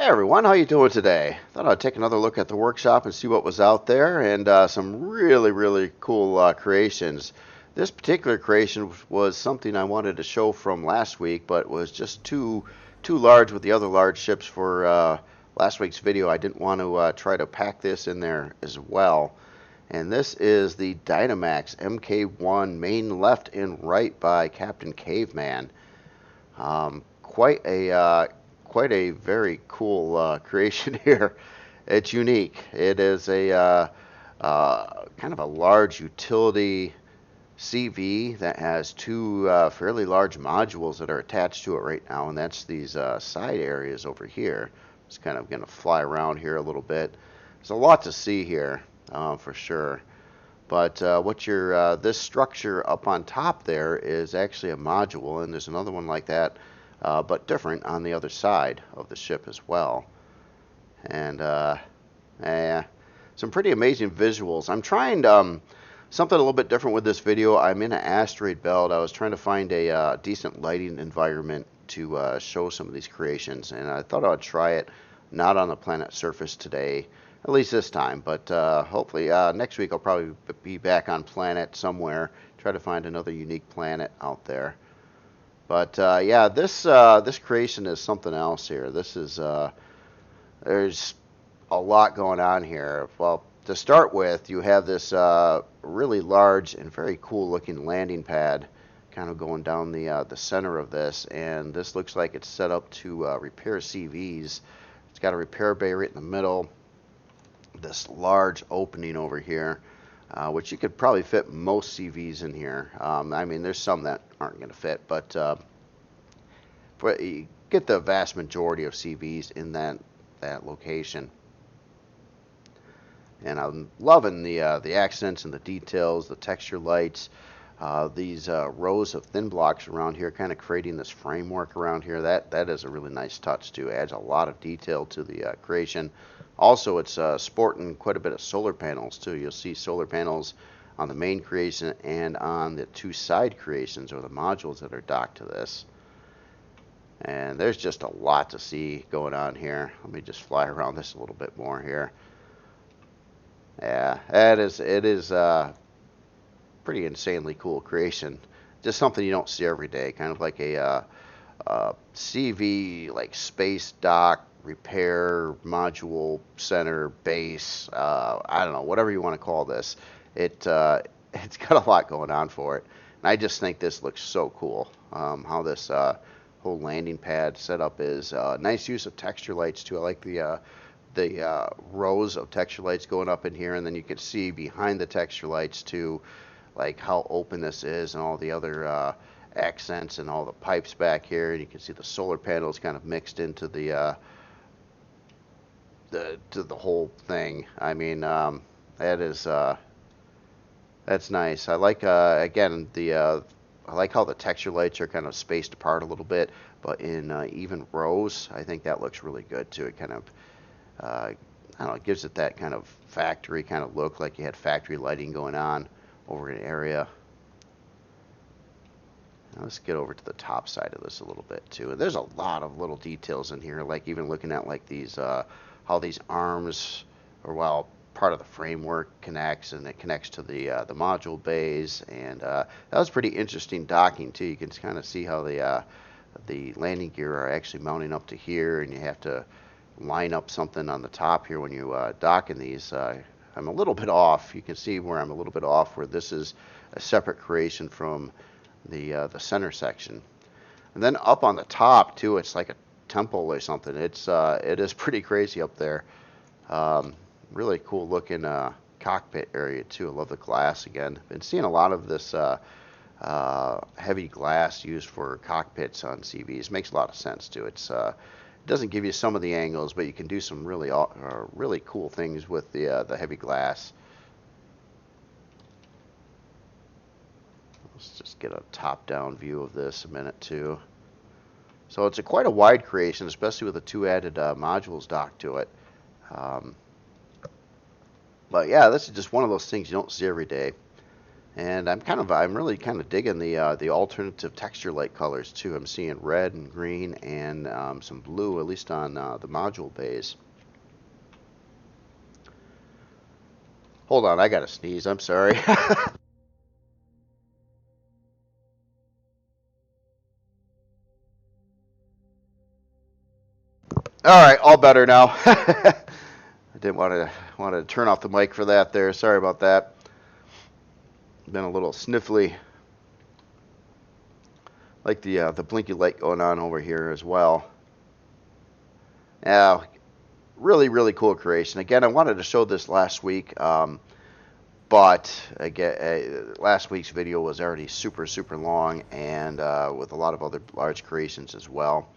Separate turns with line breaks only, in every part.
Hey everyone, how you doing today? Thought I'd take another look at the workshop and see what was out there, and some really cool creations. This particular creation was something I wanted to show from last week, but was just too large with the other large ships for last week's video. I didn't want to try to pack this in there as well. And this is the Dynamex Mk1 Main Left and Right by Captain Caveman. Quite a very cool creation here. It's unique. It is a kind of a large utility CV that has two fairly large modules that are attached to it right now, and that's these side areas over here. Just kind of going to fly around here a little bit. There's a lot to see here for sure. But this structure up on top there is actually a module, and there's another one like that, but different on the other side of the ship as well. And some pretty amazing visuals. I'm trying something a little bit different with this video. I'm in an asteroid belt. I was trying to find a decent lighting environment to show some of these creations, and I thought I'd try it not on the planet surface today, at least this time, but hopefully next week I'll probably be back on planet somewhere, try to find another unique planet out there. But yeah, this creation is something else here. This is there's a lot going on here. Well, to start with, you have this really large and very cool looking landing pad kind of going down the center of this, and this looks like it's set up to repair CVs. It's got a repair bay right in the middle, this large opening over here, which you could probably fit most CVs in here. I mean, there's some that aren't going to fit, but you get the vast majority of CVs in that location. And I'm loving the accents and the details, the texture lights, these rows of thin blocks around here, kind of creating this framework around here. That is a really nice touch too. It adds a lot of detail to the creation. Also, it's sporting quite a bit of solar panels too. You'll see solar panels on the main creation and on the two side creations, or the modules that are docked to this. And there's just a lot to see going on here. Let me just fly around this a little bit more here. Yeah, it is pretty insanely cool creation. Just something you don't see every day. Kind of like a CV, like space dock repair module center base. I don't know, whatever you want to call this. It's got a lot going on for it, and I just think this looks so cool. How this whole landing pad setup is. Nice use of texture lights too. I like the rows of texture lights going up in here, and then you can see behind the texture lights too, like how open this is, and all the other accents and all the pipes back here, and you can see the solar panels kind of mixed into the whole thing. I mean, that's nice. I like again I like how the texture lights are kind of spaced apart a little bit, but in even rows. I think that looks really good too. It kind of I don't know, it gives it that kind of factory kind of look, like you had factory lighting going on over an area. Now let's get over to the top side of this a little bit too. And there's a lot of little details in here, like even looking at like these how these arms, or well, part of the framework connects, and it connects to the module bays, and that was pretty interesting docking too. You can kind of see how the landing gear are actually mounting up to here, and you have to line up something on the top here when you dock in these. I'm a little bit off. You can see where I'm a little bit off, where this is a separate creation from the center section. And then up on the top too, it's like a temple or something. It is pretty crazy up there. Really cool looking cockpit area too. I love the glass again. Been seeing a lot of this heavy glass used for cockpits on CVs. Makes a lot of sense too. It doesn't give you some of the angles, but you can do some really cool things with the heavy glass. Let's just get a top-down view of this a minute too. So it's quite a wide creation, especially with the two added modules docked to it. But yeah, this is just one of those things you don't see every day. And I'm really kind of digging the alternative texture light colors too. I'm seeing red and green and some blue, at least on the module bays. Hold on, I gotta sneeze. I'm sorry. All right, all better now. I didn't want to turn off the mic for that there. Sorry about that. Been a little sniffly. Like the blinky light going on over here as well. Yeah, really cool creation. Again, I wanted to show this last week, but again, last week's video was already super long, and with a lot of other large creations as well.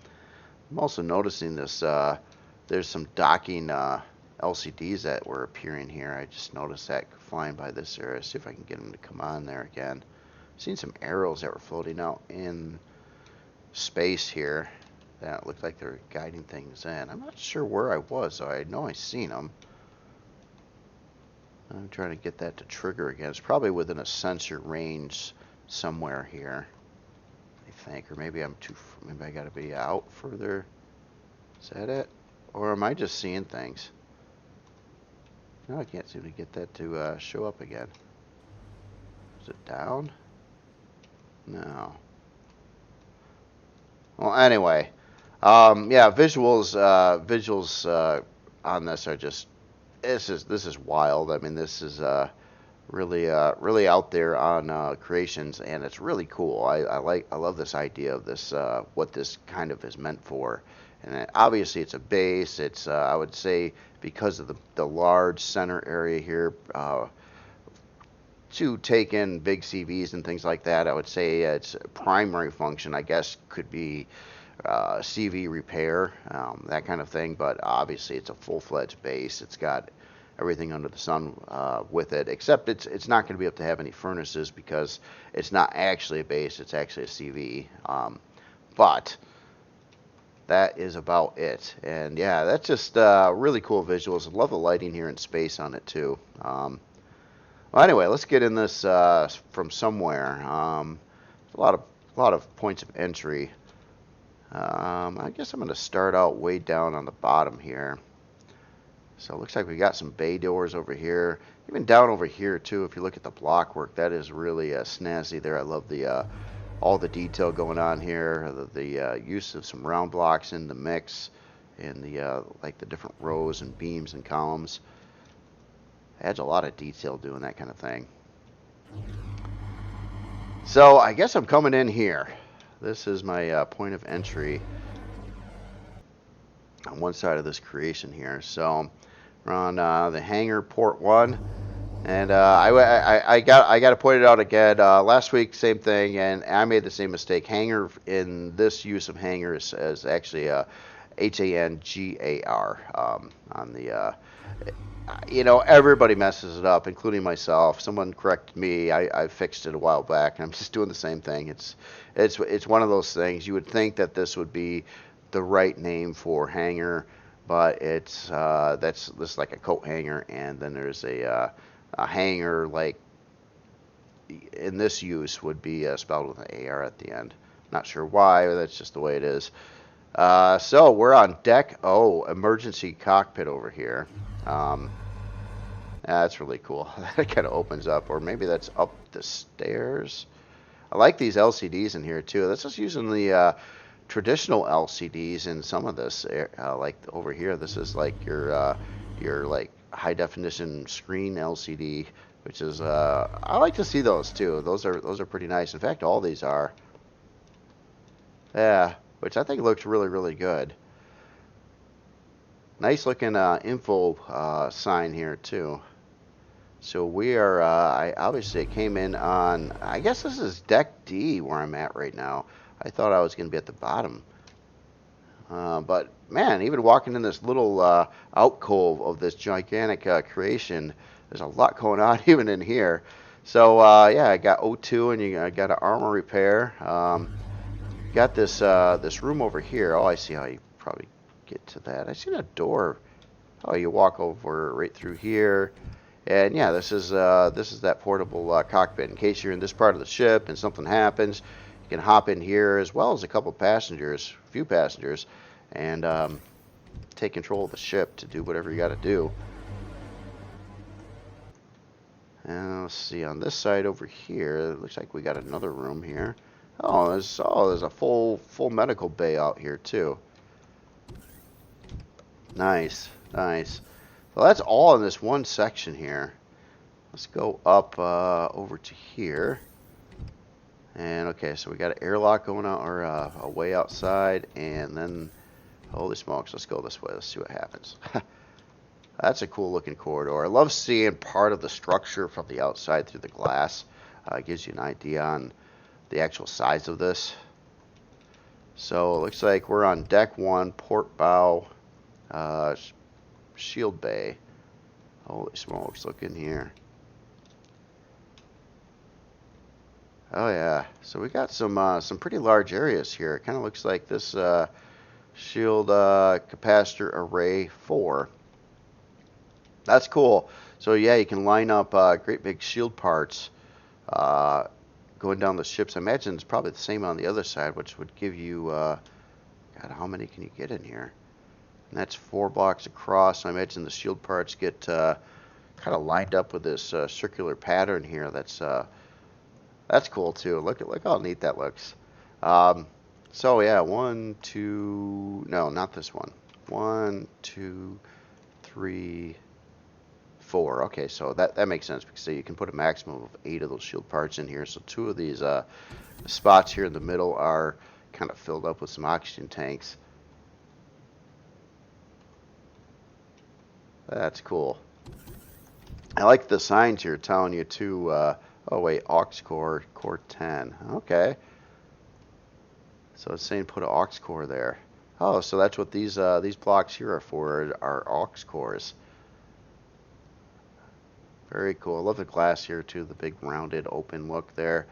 I'm also noticing this. There's some docking LCDs that were appearing here. I just noticed that flying by this area. See if I can get them to come on there again. Seen some arrows that were floating out in space here that looked like they were guiding things in. I'm not sure where I was, so I know I seen them. I'm trying to get that to trigger again. It's probably within a sensor range somewhere here, I think. Or maybe maybe I gotta be out further. Is that it? Or am I just seeing things? No, I can't seem to get that to show up again. Is it down? No. Well, anyway, yeah, visuals on this are just this is wild. I mean, this is really out there on creations, and it's really cool. I love this idea of this what this kind of is meant for. And obviously it's a base. It's I would say because of the large center area here, to take in big CVs and things like that, I would say its primary function, I guess, could be CV repair, that kind of thing. But obviously it's a full-fledged base. It's got everything under the sun with it, except it's not going to be able to have any furnaces because it's not actually a base. It's actually a CV. But that is about it. And yeah, that's just really cool visuals. I love the lighting here in space on it too. Well, anyway, let's get in this from somewhere. A lot of points of entry. I guess I'm going to start out way down on the bottom here. So it looks like we got some bay doors over here. Even down over here too, if you look at the block work, that is really snazzy there. I love the all the detail going on here, the use of some round blocks in the mix, and the like the different rows and beams and columns. Adds a lot of detail doing that kind of thing. So I guess I'm coming in here. This is my point of entry on one side of this creation here. So we're on the hangar port 1. And I got to point it out again. Last week, same thing, and I made the same mistake. Hanger in this use of hanger is actually HANGAR on the. You know, everybody messes it up, including myself. Someone corrected me. I fixed it a while back, and I'm just doing the same thing. It's one of those things. You would think that this would be the right name for hanger, but it's this like a coat hanger, and then there's a hanger, like in this use, would be spelled with an AR at the end. Not sure why, but that's just the way it is. So we're on deck O, emergency cockpit over here. That's really cool. That kind of opens up, or maybe that's up the stairs. I like these LCDs in here too. That's just using the traditional LCDs in some of this. Like over here, this is like your like high definition screen LCD, which is I like to see those too. Those are pretty nice. In fact, all these are. Yeah, which I think looks really good. Nice looking info sign here too. So we are. I obviously came in on. I guess this is deck D where I'm at right now. I thought I was going to be at the bottom. But man, even walking in this little alcove of this gigantic creation, there's a lot going on even in here. So yeah, I got O2 and I got an armor repair. Got this this room over here. Oh, I see how you probably get to that. I seen a door. Oh, you walk over right through here, And yeah, this is that portable cockpit. In case you're in this part of the ship and something happens, you can hop in here as well as a couple passengers, a few passengers, and take control of the ship to do whatever you got to do. And let's see, on this side over here, it looks like we got another room here. There's a full medical bay out here too. Nice, nice. Well, that's all in this one section here. Let's go up over to here. And okay, so we got an airlock going out, or a way outside, and then, holy smokes, let's go this way. Let's see what happens. That's a cool looking corridor. I love seeing part of the structure from the outside through the glass. It gives you an idea on the actual size of this. So it looks like we're on deck 1, port bow, shield bay. Holy smokes, look in here. Oh yeah, so we got some pretty large areas here. It kind of looks like this shield capacitor array 4. That's cool. So yeah, you can line up great big shield parts going down the ships. I imagine it's probably the same on the other side, which would give you, God, how many can you get in here? And that's 4 blocks across. So I imagine the shield parts get kind of lined up with this circular pattern here. That's cool too. Look how neat that looks. So yeah, 1, 2, no, not this one. 1, 2, 3, 4. Okay, so that makes sense because you can put a maximum of 8 of those shield parts in here. So 2 of these spots here in the middle are kind of filled up with some oxygen tanks. That's cool. I like the signs here telling you to, oh wait, aux core, core 10. Okay. So it's saying put an aux core there. Oh, so that's what these blocks here are for, are aux cores. Very cool. I love the glass here too, the big rounded open look there.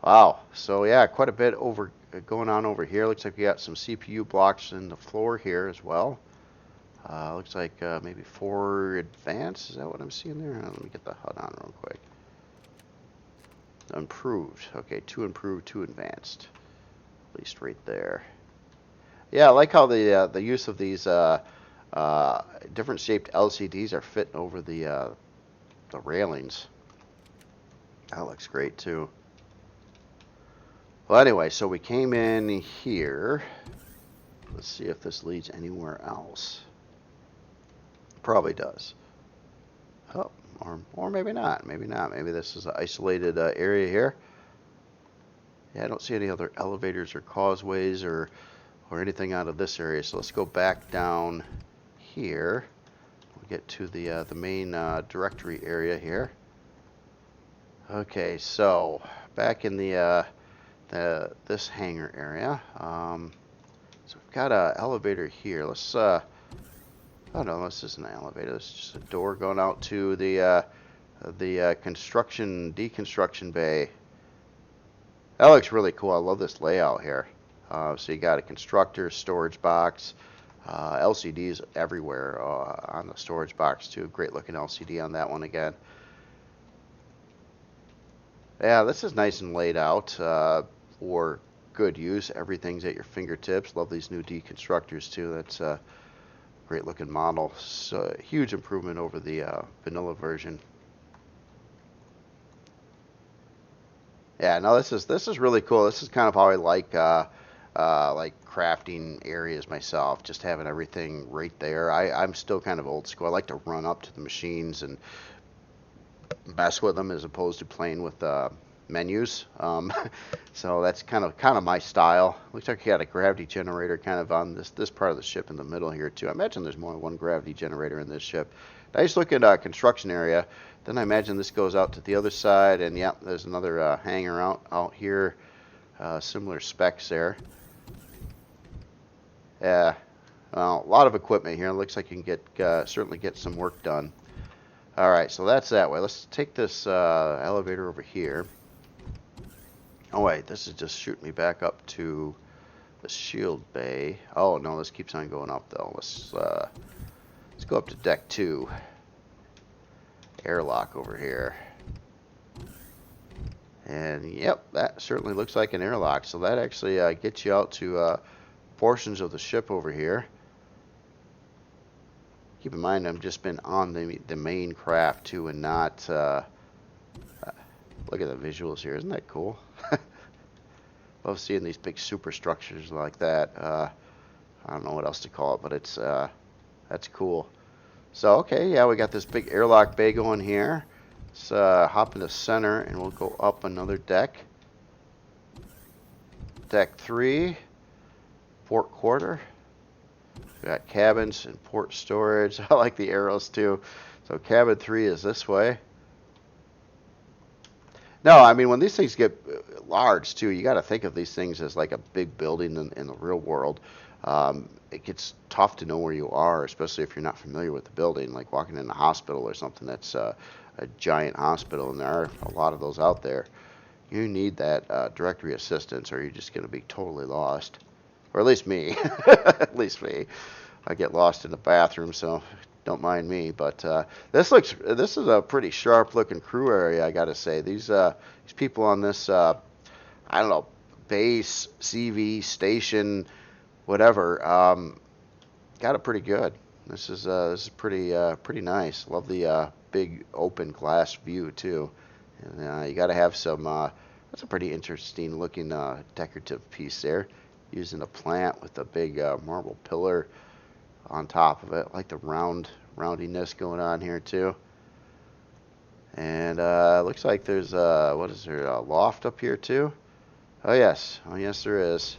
Wow. So yeah, quite a bit going on over here. Looks like we got some CPU blocks in the floor here as well. Looks like maybe 4 advanced. Is that what I'm seeing there? Let me get the HUD on real quick. Improved. Okay, 2 improved, 2 advanced. At least right there. Yeah, I like how the use of these different shaped LCDs are fitting over the railings. That looks great too. Well, anyway, so we came in here. Let's see if this leads anywhere else. Probably does. Oh, or maybe not. Maybe not. Maybe this is an isolated area here. Yeah, I don't see any other elevators or causeways or anything out of this area. So let's go back down here. We'll get to the main directory area here. Okay, so back in this hangar area. So we've got an elevator here. Let's oh no, this isn't an elevator. This is just a door going out to the deconstruction bay. That looks really cool. I love this layout here. So you got a constructor, storage box, LCDs everywhere on the storage box too. Great looking LCD on that one again. Yeah, this is nice and laid out for good use. Everything's at your fingertips. Love these new deconstructors too. That's a great looking model. So huge improvement over the vanilla version. Yeah, no, this is really cool. This is kind of how I like crafting areas myself, just having everything right there. I'm still kind of old school. I like to run up to the machines and mess with them as opposed to playing with menus. So that's kind of my style. Looks like you got a gravity generator kind of on this part of the ship in the middle here too. I imagine there's more than one gravity generator in this ship. Nice looking construction area. Then I imagine this goes out to the other side, and yeah, there's another hangar out here. Similar specs there. Yeah, well, a lot of equipment here. It looks like you can certainly get some work done. All right, so that's that way. Let's take this elevator over here. Oh wait, this is just shooting me back up to the shield bay. Oh no, this keeps on going up though. Let's Let's go up to deck 2. Airlock over here. And yep, that certainly looks like an airlock. So that actually gets you out to portions of the ship over here. Keep in mind, I've just been on the main craft too, and not. Look at the visuals here. Isn't that cool? Love seeing these big superstructures like that. I don't know what else to call it, but it's that's cool. So okay, yeah, we got this big airlock bay going here. Let's hop into center, and we'll go up another deck. Deck 3, port quarter. We got cabins and port storage. I like the arrows too. So cabin 3 is this way. No, I mean, when these things get large too, you got to think of these things as like a big building in the real world. It gets tough to know where you are, especially if you're not familiar with the building, like walking in a hospital or something that's a giant hospital, and there are a lot of those out there. You need that directory assistance, or you're just going to be totally lost. Or at least me. At least me. I get lost in the bathroom, so don't mind me. But this is a pretty sharp-looking crew area, I got to say. These people on this, I don't know, base, CV, station, whatever, got it pretty good. This is pretty nice. Love the big open glass view too. And you got to have some. That's a pretty interesting looking decorative piece there, using a plant with a big marble pillar on top of it. I like the roundiness going on here too. And looks like there's what is there, a loft up here too? Oh yes, there is.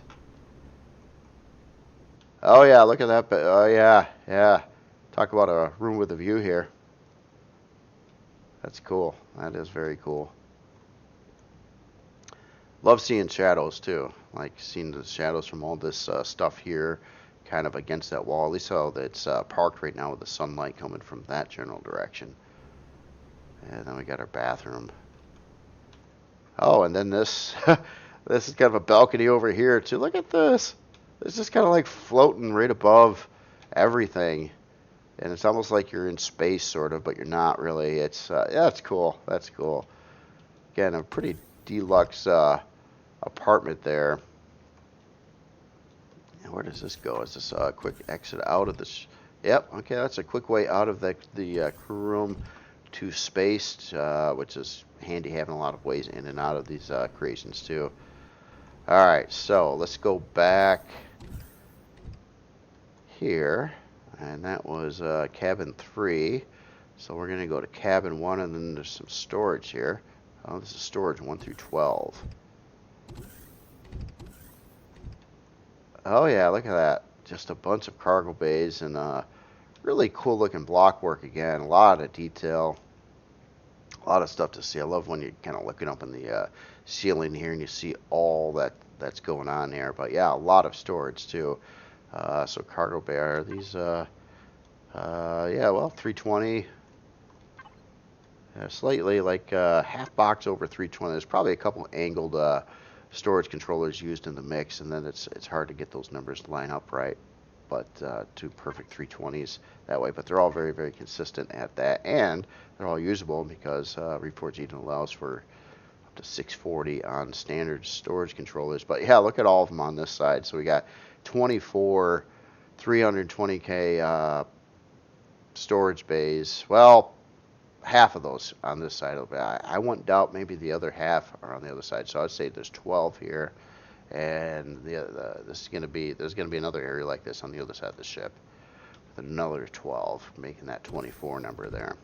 Oh yeah, look at that. Oh yeah. Talk about a room with a view here. That's cool. That is very cool. Love seeing shadows too. Like seeing the shadows from all this stuff here kind of against that wall. At least how it's parked right now with the sunlight coming from that general direction. And then we got our bathroom. Oh, and then this this is kind of a balcony over here too. Look at this. It's just kind of like floating right above everything. And it's almost like you're in space, sort of, but you're not really. It's yeah, it's cool. That's cool. Again, a pretty deluxe apartment there. And where does this go? Is this a quick exit out of this? Yep. Okay, that's a quick way out of the crew room to space, which is handy having a lot of ways in and out of these creations too. All right, so let's go back here. And that was cabin 3. So we're going to go to cabin 1, and then there's some storage here. Oh, this is storage 1 through 12. Oh yeah, look at that. Just a bunch of cargo bays and really cool looking block work again. A lot of detail. A lot of stuff to see. I love when you're kind of looking up in the ceiling here and you see all that's going on here. But yeah, a lot of storage too. So cargo bay are these, yeah, well, 320, slightly like half box over 320. There's probably a couple angled storage controllers used in the mix, and then it's hard to get those numbers to line up right. But two perfect 320s that way. But they're all very, very consistent at that, and they're all usable because Reforge even allows for up to 640 on standard storage controllers. But yeah, look at all of them on this side. So we got 24 320K storage bays. Well, half of those on this side of it. I wouldn't doubt maybe the other half are on the other side. So I'd say there's 12 here, and there's going to be another area like this on the other side of the ship with another 12, making that 24 number there.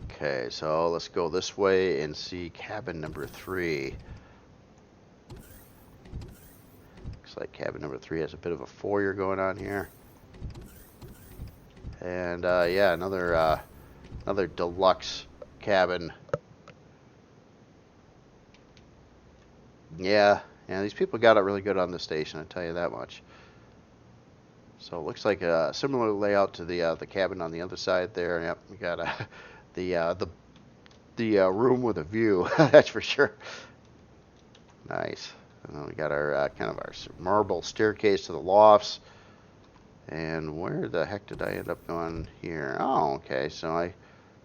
Okay, so let's go this way and see cabin number 3. Like cabin number 3 has a bit of a foyer going on here, and yeah, another deluxe cabin. Yeah, these people got it really good on the station, I tell you that much. So it looks like a similar layout to the cabin on the other side there. Yep, we got the room with a view. That's for sure. Nice. And then we got our kind of our marble staircase to the lofts, And where the heck did I end up going here? Oh, okay. So I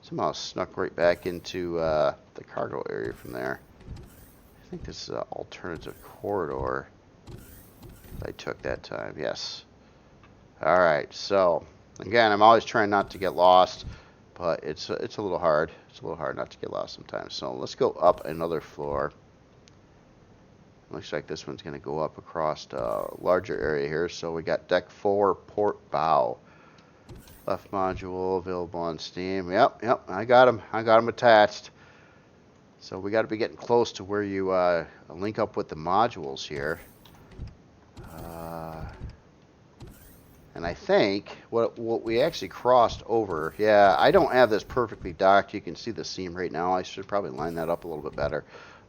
somehow snuck right back into the cargo area from there. I think this is an alternative corridor I took that time. Yes. All right. So again, I'm always trying not to get lost, but it's a little hard. It's a little hard not to get lost sometimes. So let's go up another floor. Looks like this one's going to go up across a larger area here. So we got deck 4, port bow. Left module available on Steam. Yep, I got them attached. So we got to be getting close to where you link up with the modules here. And I think what we actually crossed over, yeah, I don't have this perfectly docked. You can see the seam right now. I should probably line that up a little bit better.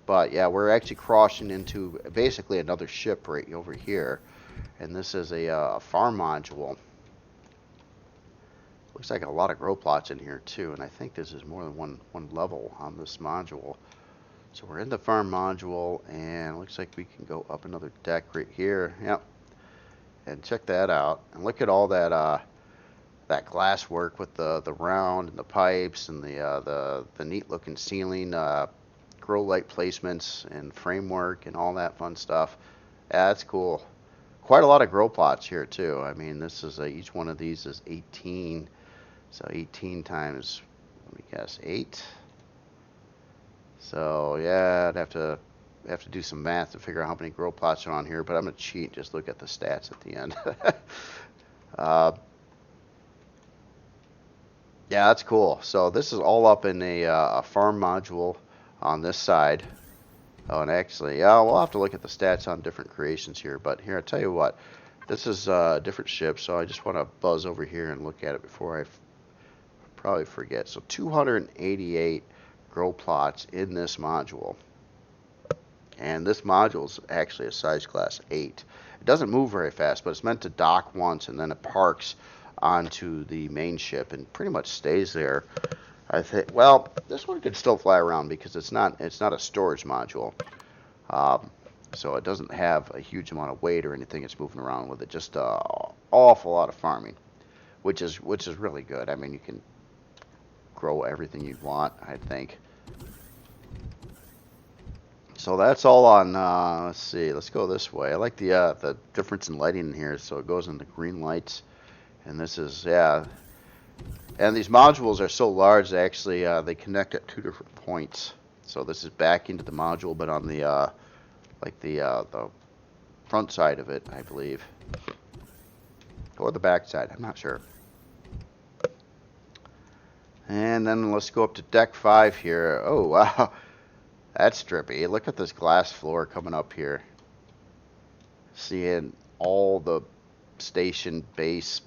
But yeah, we're actually crossing into basically another ship right over here. And this is a farm module. Looks like a lot of grow plots in here too. And I think this is more than one level on this module. So we're in the farm module, and it looks like we can go up another deck right here. Yep. And check that out. And look at all that that glass work with the round and the pipes and the neat looking ceiling, grow light placements and framework and all that fun stuff. Yeah, that's cool. Quite a lot of grow plots here too. I mean, this is each one of these is 18. So 18 times, let me guess, 8. So yeah, I'd have to do some math to figure out how many grow plots are on here, but I'm going to cheat and just look at the stats at the end. Yeah, that's cool. So this is all up in a farm module on this side. Oh, and actually, yeah, we'll have to look at the stats on different creations here, but here, I'll tell you what. This is a different ship, so I just want to buzz over here and look at it before I probably forget. So 288 grow plots in this module. And this module is actually a size class 8. It doesn't move very fast, but it's meant to dock once, and then it parks onto the main ship and pretty much stays there. I think. Well, this one could still fly around because it's not a storage module, so it doesn't have a huge amount of weight or anything it's moving around with. It just an awful lot of farming, which is really good. I mean, you can grow everything you want, I think. So that's all on, let's see, let's go this way. I like the difference in lighting in here. So it goes into green lights. And this is, yeah. And these modules are so large, actually, they connect at 2 different points. So this is back into the module, but on the, like the front side of it, I believe. Or the back side, I'm not sure. And then let's go up to deck 5 here. Oh, wow. That's trippy. Look at this glass floor coming up here. Seeing all the station base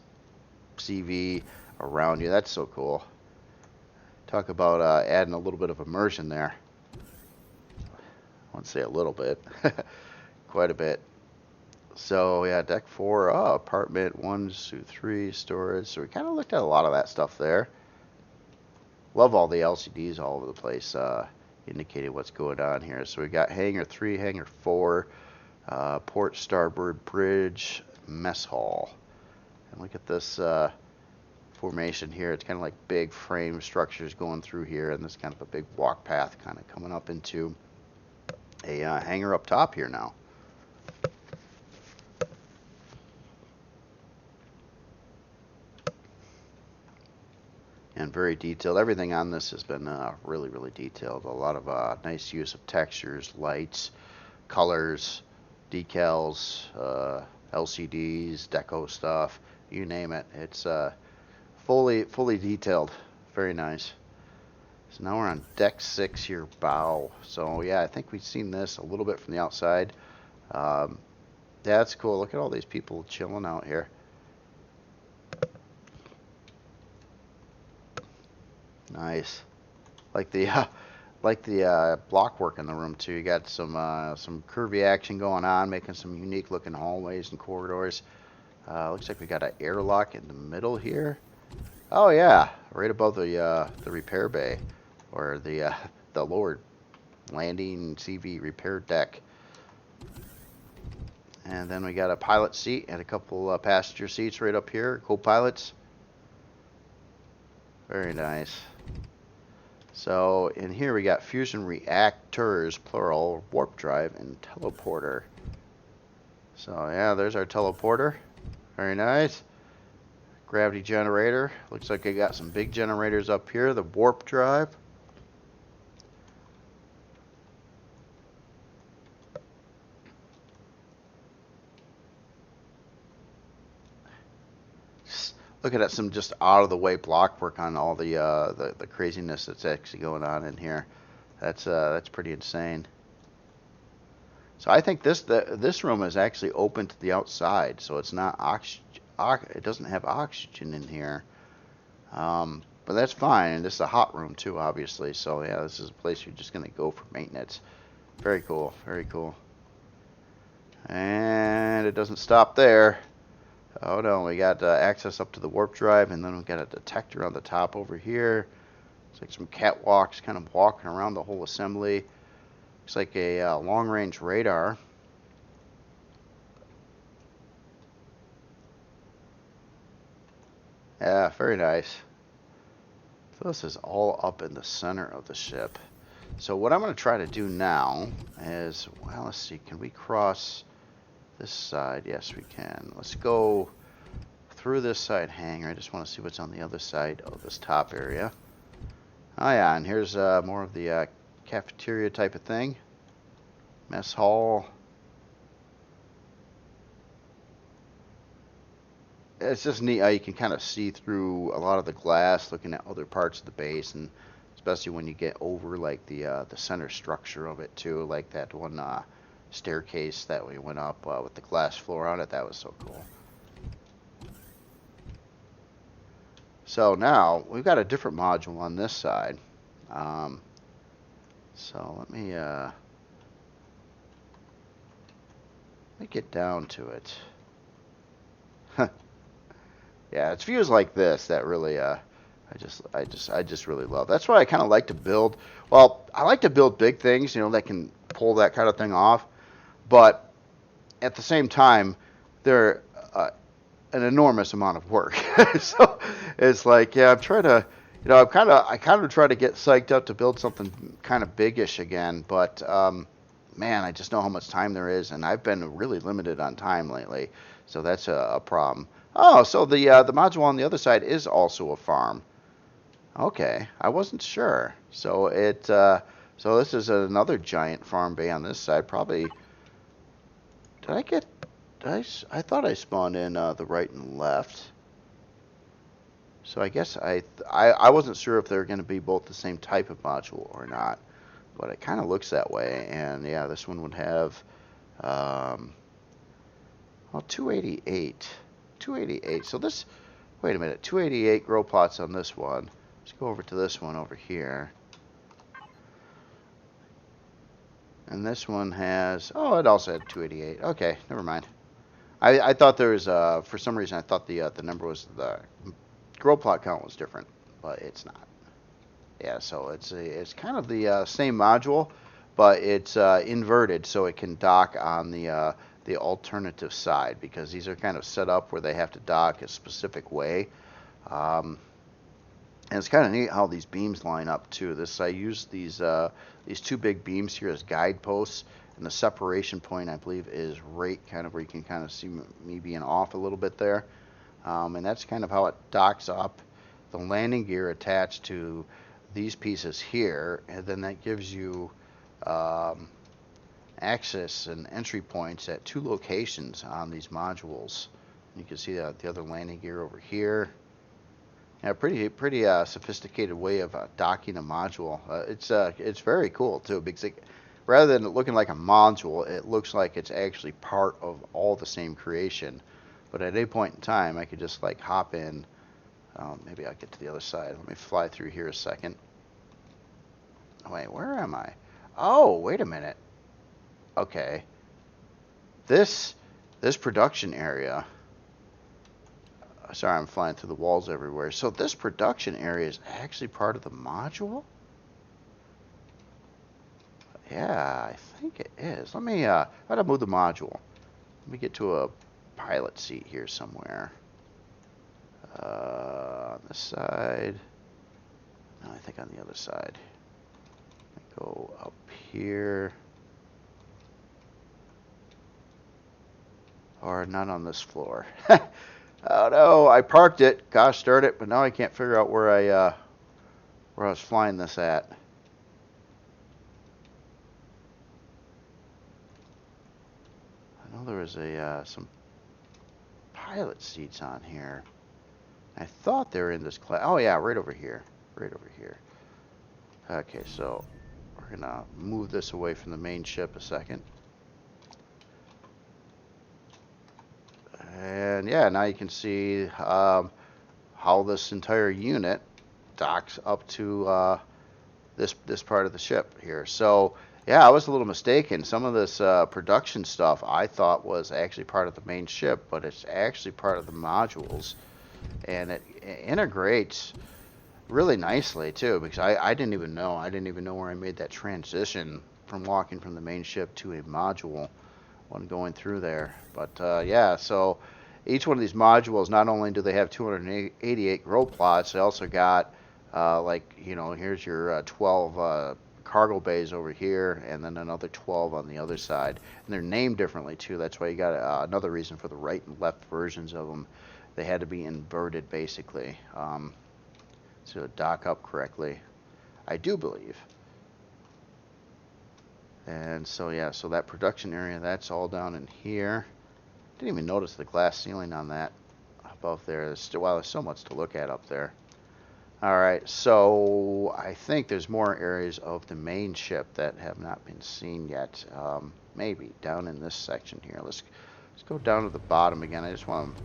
CV around you. That's so cool. Talk about adding a little bit of immersion there. I won't say a little bit. Quite a bit. So yeah, deck 4, apartment 1 through 3, storage. So we kind of looked at a lot of that stuff there. Love all the LCDs all over the place. Indicated what's going on here. So we got hangar 3, hangar 4, port starboard bridge, mess hall. And look at this formation here. It's kind of like big frame structures going through here, and this kind of a big walk path kind of coming up into a hangar up top here now. And very detailed. Everything on this has been really, really detailed. A lot of nice use of textures, lights, colors, decals, LCDs, deco stuff, you name it. It's fully detailed. Very nice. So now we're on deck 6 here, bow. So yeah, I think we've seen this a little bit from the outside. Yeah, that's cool. Look at all these people chilling out here. Nice. Like the block work in the room too. You got some curvy action going on, making some unique looking hallways and corridors. Looks like we got an airlock in the middle here. Oh yeah, right above the repair bay, or the lower landing CV repair deck. And then we got a pilot seat and a couple passenger seats right up here, co-pilots. Very nice. So in here we got fusion reactors, plural, warp drive, and teleporter. So yeah, there's our teleporter. Very nice. Gravity generator. Looks like I got some big generators up here. The warp drive. Looking at some just out of the way block work on all the craziness that's actually going on in here. That's pretty insane. So I think this room is actually open to the outside, so it's not it doesn't have oxygen in here. But that's fine, and this is a hot room too, obviously. So yeah, this is a place you're just gonna go for maintenance. Very cool, very cool. And it doesn't stop there. Oh no, we got access up to the warp drive, and then we got a detector on the top over here. It's like some catwalks kind of walking around the whole assembly. Looks like a long-range radar. Yeah, very nice. So this is all up in the center of the ship. So what I'm going to try to do now is, well, let's see, can we cross this side? Yes, we can. Let's go through this side hangar. I just want to see what's on the other side of this top area. Oh yeah, and here's more of the cafeteria type of thing. Mess hall. It's just neat how you can kind of see through a lot of the glass, looking at other parts of the base, and especially when you get over like the center structure of it too, like that one staircase that we went up with the glass floor on it. That was so cool. So now we've got a different module on this side. So let me get down to it. Yeah, it's views like this that really I just really love. That's why I kind of like to build. Well, I like to build big things, you know, that can pull that kind of thing off. But at the same time, they're an enormous amount of work. So it's like, yeah, I'm trying to, you know, I kind of try to get psyched up to build something kind of biggish again. But man, I just know how much time there is, and I've been really limited on time lately. So that's a problem. Oh, so the module on the other side is also a farm. Okay, I wasn't sure. So so this is another giant farm bay on this side. Probably. I thought I spawned in the right and left. So I guess I wasn't sure if they're going to be both the same type of module or not, but it kind of looks that way. And yeah, this one would have. Well, 288. 288. So this, wait a minute, 288 grow plots on this one. Let's go over to this one over here. And this one has, oh, it also had 288. Okay, never mind. I thought there was, for some reason, I thought the number was, the grow plot count was different, but it's not. Yeah, so it's kind of the same module, but it's inverted, so it can dock on the alternative side, because these are kind of set up where they have to dock a specific way. And it's kind of neat how these beams line up too. I use these two big beams here as guideposts, and the separation point, I believe, is right kind of where you can kind of see me being off a little bit there. And that's kind of how it docks up. The landing gear attached to these pieces here, and then that gives you access and entry points at two locations on these modules. You can see the other landing gear over here. Yeah, pretty sophisticated way of docking a module. It's very cool too, because rather than it looking like a module, it looks like it's actually part of all the same creation. But at any point in time, I could just like hop in. Maybe I'll get to the other side. Let me fly through here a second. Wait, where am I? Oh, wait a minute. Okay. This production area. Sorry, I'm flying through the walls everywhere. So this production area is actually part of the module? Yeah, I think it is. Let me, how to move the module? Let me get to a pilot seat here somewhere. On this side. No, I think on the other side. Go up here. Or not on this floor. Oh no, I parked it. Gosh darn it, but now I can't figure out where I was flying this at. I know there was some pilot seats on here. I thought they were in this class. Oh yeah, right over here. Right over here. Okay, so we're gonna move this away from the main ship a second. And yeah, now you can see how this entire unit docks up to this part of the ship here. So yeah, I was a little mistaken. Some of this production stuff I thought was actually part of the main ship, but it's actually part of the modules, and it integrates really nicely too, because I didn't even know. I didn't even know where I made that transition from walking from the main ship to a module when going through there. But yeah, so each one of these modules, not only do they have 288 grow plots, they also got like, you know, here's your 12 cargo bays over here, and then another 12 on the other side. And they're named differently too. That's why you got another reason for the right and left versions of them. They had to be inverted basically to dock up correctly, I do believe. And so yeah, so that production area, that's all down in here. Didn't even notice the glass ceiling on that above there. There's still, well, there's so much to look at up there. All right, so I think there's more areas of the main ship that have not been seen yet. Maybe down in this section here. Let's go down to the bottom again. I just want to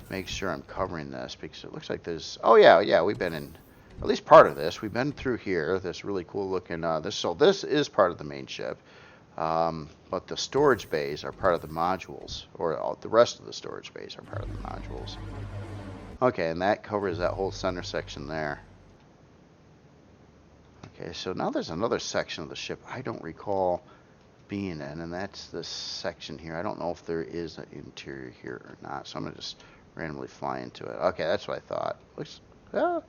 make sure I'm covering this because it looks like there's. Oh yeah, we've been in at least part of this. We've been through here. This really cool looking. So this is part of the main ship. But the storage bays are part of the modules, or the rest of the storage bays are part of the modules. Okay, and that covers that whole center section there. Okay, so now there's another section of the ship I don't recall being in, and that's this section here. I don't know if there is an interior here or not, so I'm going to just randomly fly into it. Okay, that's what I thought. Looks, no,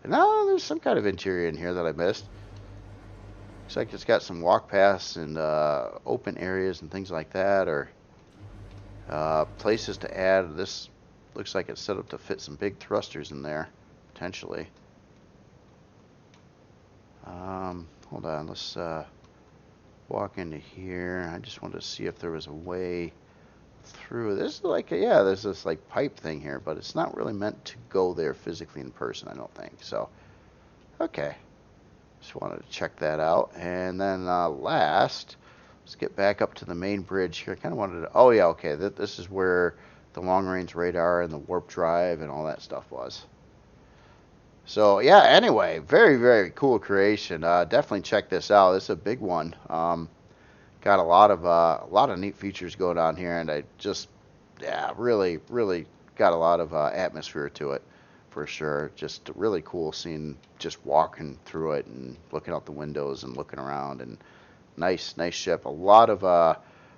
there's some kind of interior in here that I missed. Looks like it's got some walk paths and open areas and things like that, or places to add. This looks like it's set up to fit some big thrusters in there, potentially. Hold on, let's walk into here. I just wanted to see if there was a way through. There's like there's this like pipe thing here, but it's not really meant to go there physically in person, I don't think. So, okay. Just wanted to check that out. And then last, let's get back up to the main bridge here. I kind of wanted to, oh yeah, okay, this is where the long-range radar and the warp drive and all that stuff was. So yeah, anyway, very, very cool creation. Definitely check this out. This is a big one. Got a lot of neat features going on here, and I just, yeah, really, really got a lot of atmosphere to it. For sure, just really cool seeing, just walking through it and looking out the windows and looking around, and nice ship. A lot of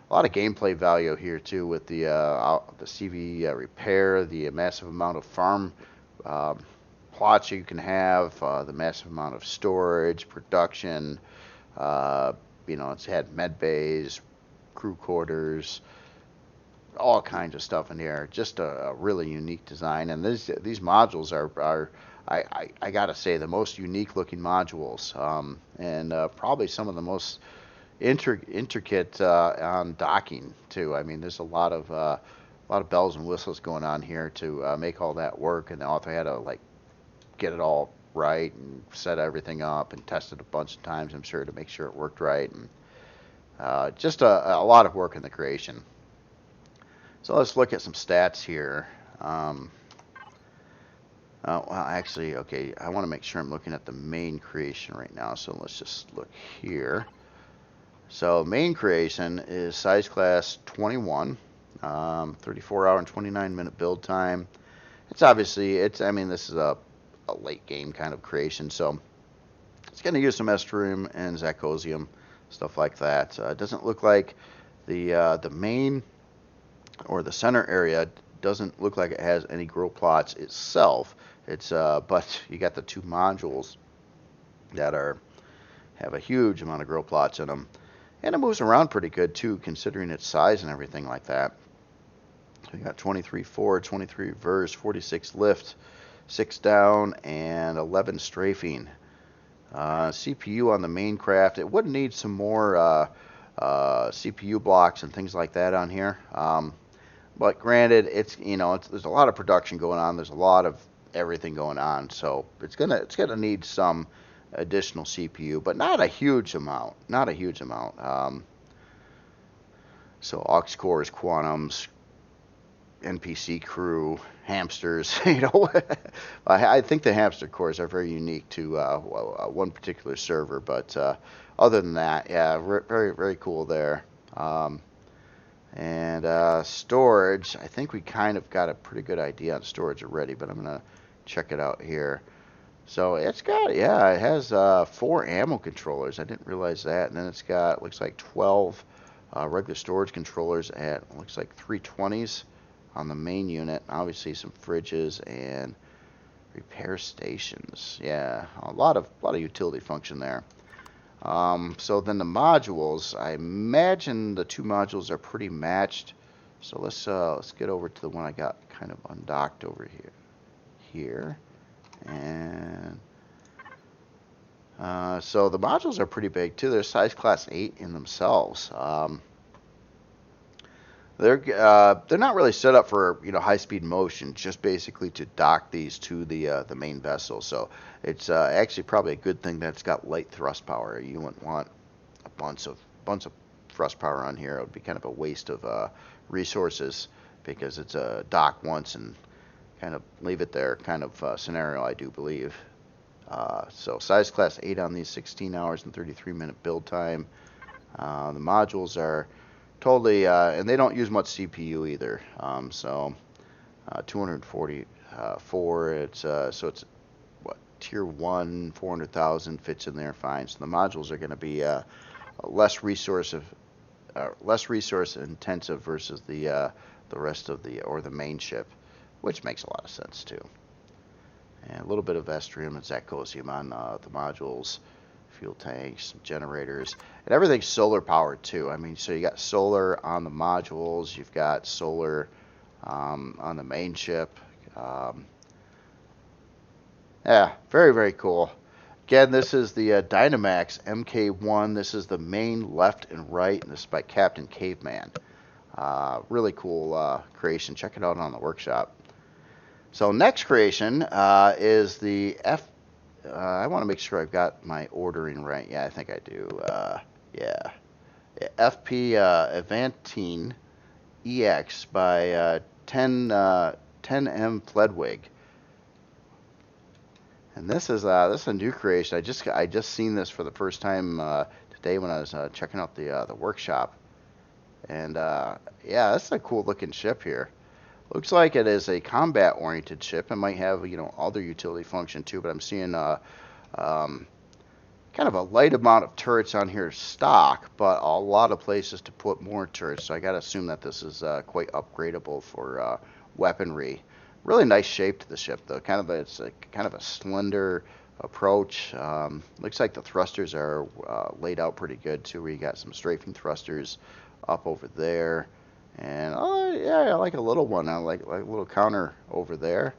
gameplay value here too, with the CV repair, the massive amount of farm plots you can have, the massive amount of storage, production. You know, it's had med bays, crew quarters, all kinds of stuff in here. Just a really unique design, and these modules are I gotta say, the most unique looking modules, and probably some of the most intricate on docking too. I mean, there's a lot of bells and whistles going on here to make all that work, and the author had to like get it all right and set everything up and test it a bunch of times, I'm sure, to make sure it worked right, and just a lot of work in the creation. So let's look at some stats here. Well, actually, okay, I want to make sure I'm looking at the main creation right now, so let's just look here. So main creation is size class 21, 34 hour and 29 minute build time. It's obviously, I mean, this is a late game kind of creation, so it's going to use some Esterium and Zachosium, stuff like that. It doesn't look like The main or the center area doesn't look like it has any grow plots itself. It's but you got the two modules that have a huge amount of grow plots in them, and it moves around pretty good too, considering its size and everything like that. So you got 23 forward, 23 reverse, 46 lift, 6 down, and 11 strafing. CPU on the main craft. It would need some more CPU blocks and things like that on here. But granted, there's a lot of production going on. There's a lot of everything going on, so it's gonna need some additional CPU, but not a huge amount. Not a huge amount. So aux cores, quantums, NPC crew, hamsters. I think the hamster cores are very unique to one particular server, but other than that, yeah, very very cool there. And storage, I think we kind of got a pretty good idea on storage already, but I'm gonna check it out here. So it has 4 ammo controllers. I didn't realize that. And then it's got, looks like 12 regular storage controllers at, looks like 320s on the main unit. Obviously some fridges and repair stations. Yeah, a lot of utility function there. So then the modules, I imagine the 2 modules are pretty matched. So let's get over to the one I got kind of undocked over here. And so the modules are pretty big too. They're size class 8 in themselves. They're not really set up for high speed motion, just basically to dock these to the main vessel. So it's actually probably a good thing that it's got light thrust power. You wouldn't want a bunch of thrust power on here. It would be kind of a waste of resources, because it's a dock once and kind of leave it there kind of scenario, I do believe. So size class 8 on these, 16 hours and 33-minute build time. The modules are totally, and they don't use much CPU either. So 244. So it's what, tier 1, 400,000 fits in there fine. So the modules are going to be less resource intensive versus the rest of the main ship, which makes a lot of sense too. And a little bit of Estrium and Zacosium on the modules, fuel tanks, some generators, and everything's solar powered too. I mean, so you got solar on the modules, you've got solar on the main ship. Yeah, very very cool. Again, this is the Dynamax MK1. This is the main left and right, and this is by Captain Caveman. Really cool creation. Check it out on the workshop. So next creation is the I want to make sure I've got my ordering right. Yeah, I think I do. Yeah. FP Avantine EX by 10M Fledwig. And this is a new creation. I just seen this for the first time today when I was checking out the workshop. And yeah, that's a cool looking ship here. Looks like it is a combat-oriented ship. It might have, other utility function too, but I'm seeing kind of a light amount of turrets on here stock, but a lot of places to put more turrets. So I got to assume that this is quite upgradable for weaponry. Really nice shape to the ship, though. It's kind of a slender approach. Looks like the thrusters are laid out pretty good too, where you got some strafing thrusters up over there. And oh yeah, I like a little one. I like a little counter over there.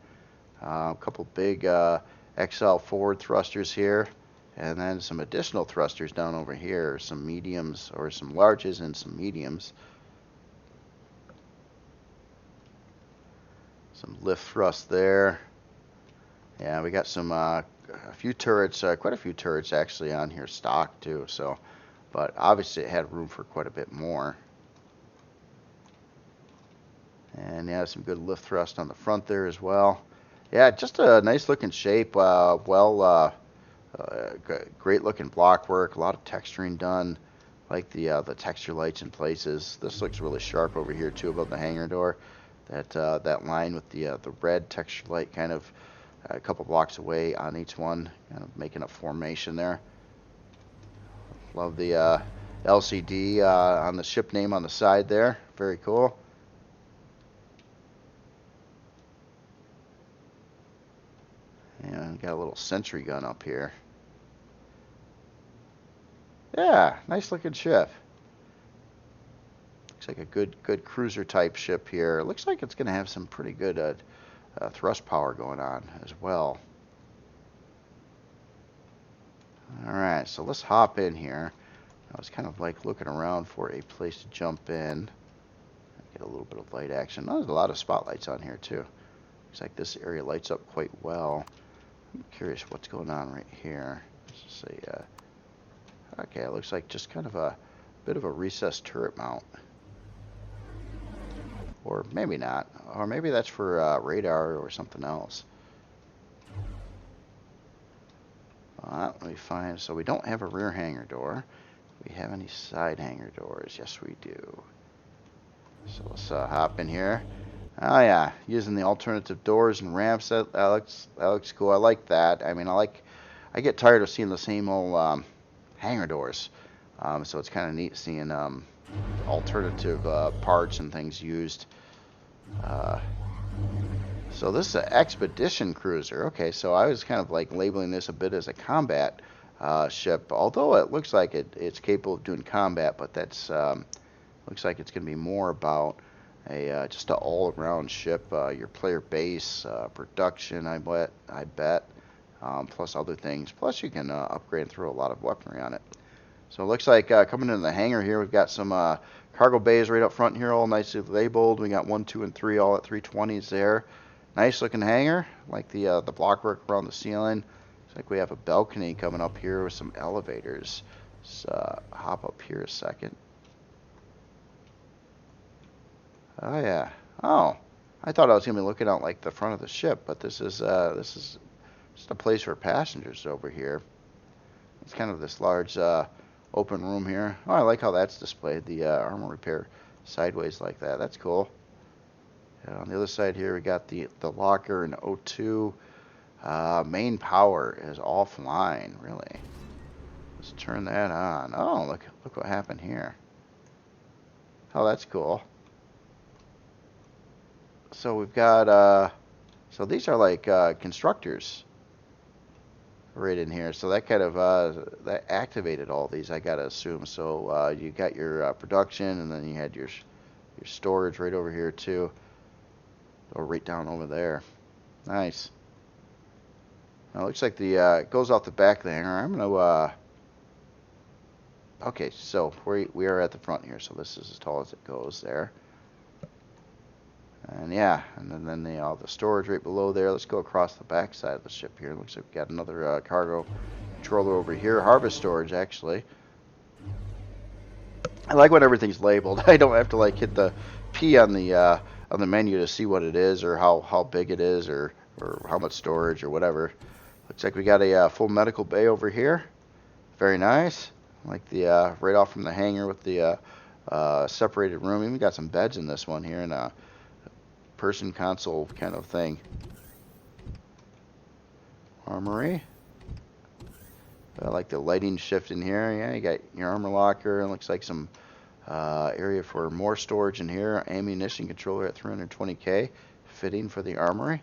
A couple big XL forward thrusters here, and then some additional thrusters down over here. Some mediums, or some larges and some mediums. Some lift thrust there. Yeah, we got some a few turrets, quite a few turrets actually on here stock too. So, but obviously it had room for quite a bit more. And yeah, some good lift thrust on the front there as well. Yeah, just a nice looking shape. Great looking block work. A lot of texturing done. Like the texture lights in places. This looks really sharp over here too above the hangar door. That line with the red texture light kind of a couple blocks away on each one, kind of making a formation there. Love the LCD on the ship name on the side there. Very cool. And got a little sentry gun up here. Yeah, nice looking ship. Looks like a good cruiser type ship here. Looks like it's going to have some pretty good thrust power going on as well. Alright, so let's hop in here. I was kind of like looking around for a place to jump in. Get a little bit of light action. Oh, there's a lot of spotlights on here too. Looks like this area lights up quite well. I'm curious what's going on right here. Let's see. Okay, it looks like just kind of a bit of a recessed turret mount. Or maybe not. Or maybe that's for radar or something else. Let me find. So we don't have a rear hangar door. Do we have any side hangar doors? Yes, we do. So let's hop in here. Oh yeah, using the alternative doors and ramps. That looks cool. I like that. I mean, I get tired of seeing the same old hangar doors. So it's kind of neat seeing alternative parts and things used. So this is an expedition cruiser. Okay, so I was kind of like labeling this a bit as a combat ship, although it looks like it's capable of doing combat, but that's looks like it's going to be more about a just an all-around ship. Your player base, production, I bet, plus other things. Plus you can upgrade and throw a lot of weaponry on it. So it looks like coming into the hangar here, we've got some cargo bays right up front here, all nicely labeled. We got 1, 2, and 3 all at 320s there. Nice looking hangar, like the blockwork around the ceiling. Looks like we have a balcony coming up here with some elevators. Let's hop up here a second. Oh yeah. Oh, I thought I was gonna be looking out like the front of the ship, but this is just a place for passengers over here. It's kind of this large open room here. Oh, I like how that's displayed. The armor repair sideways like that. That's cool. And on the other side here, we got the locker and O2. Main power is offline, really. Let's turn that on. Oh, look what happened here. Oh, that's cool. So we've got, so these are like constructors right in here. So that kind of, that activated all these, I gotta assume. So you got your production, and then you had your storage right over here too. Or right down over there. Nice. Now it looks like the it goes off the back of the hangar. I'm gonna okay, so we are at the front here, so this is as tall as it goes there. And yeah, and then the storage right below there. Let's go across the back side of the ship here. Looks like we've got another cargo controller over here. Harvest storage, actually. I like when everything's labeled. I don't have to like hit the P on the menu to see what it is, or how big it is, or how much storage or whatever. Looks like we got a full medical bay over here. Very nice. Like the right off from the hangar with the separated room. Even got some beds in this one here, and a person console kind of thing. Armory. I like the lighting shift in here. Yeah, you got your armor locker, and looks like some area for more storage in here. Ammunition controller at 320K, fitting for the armory.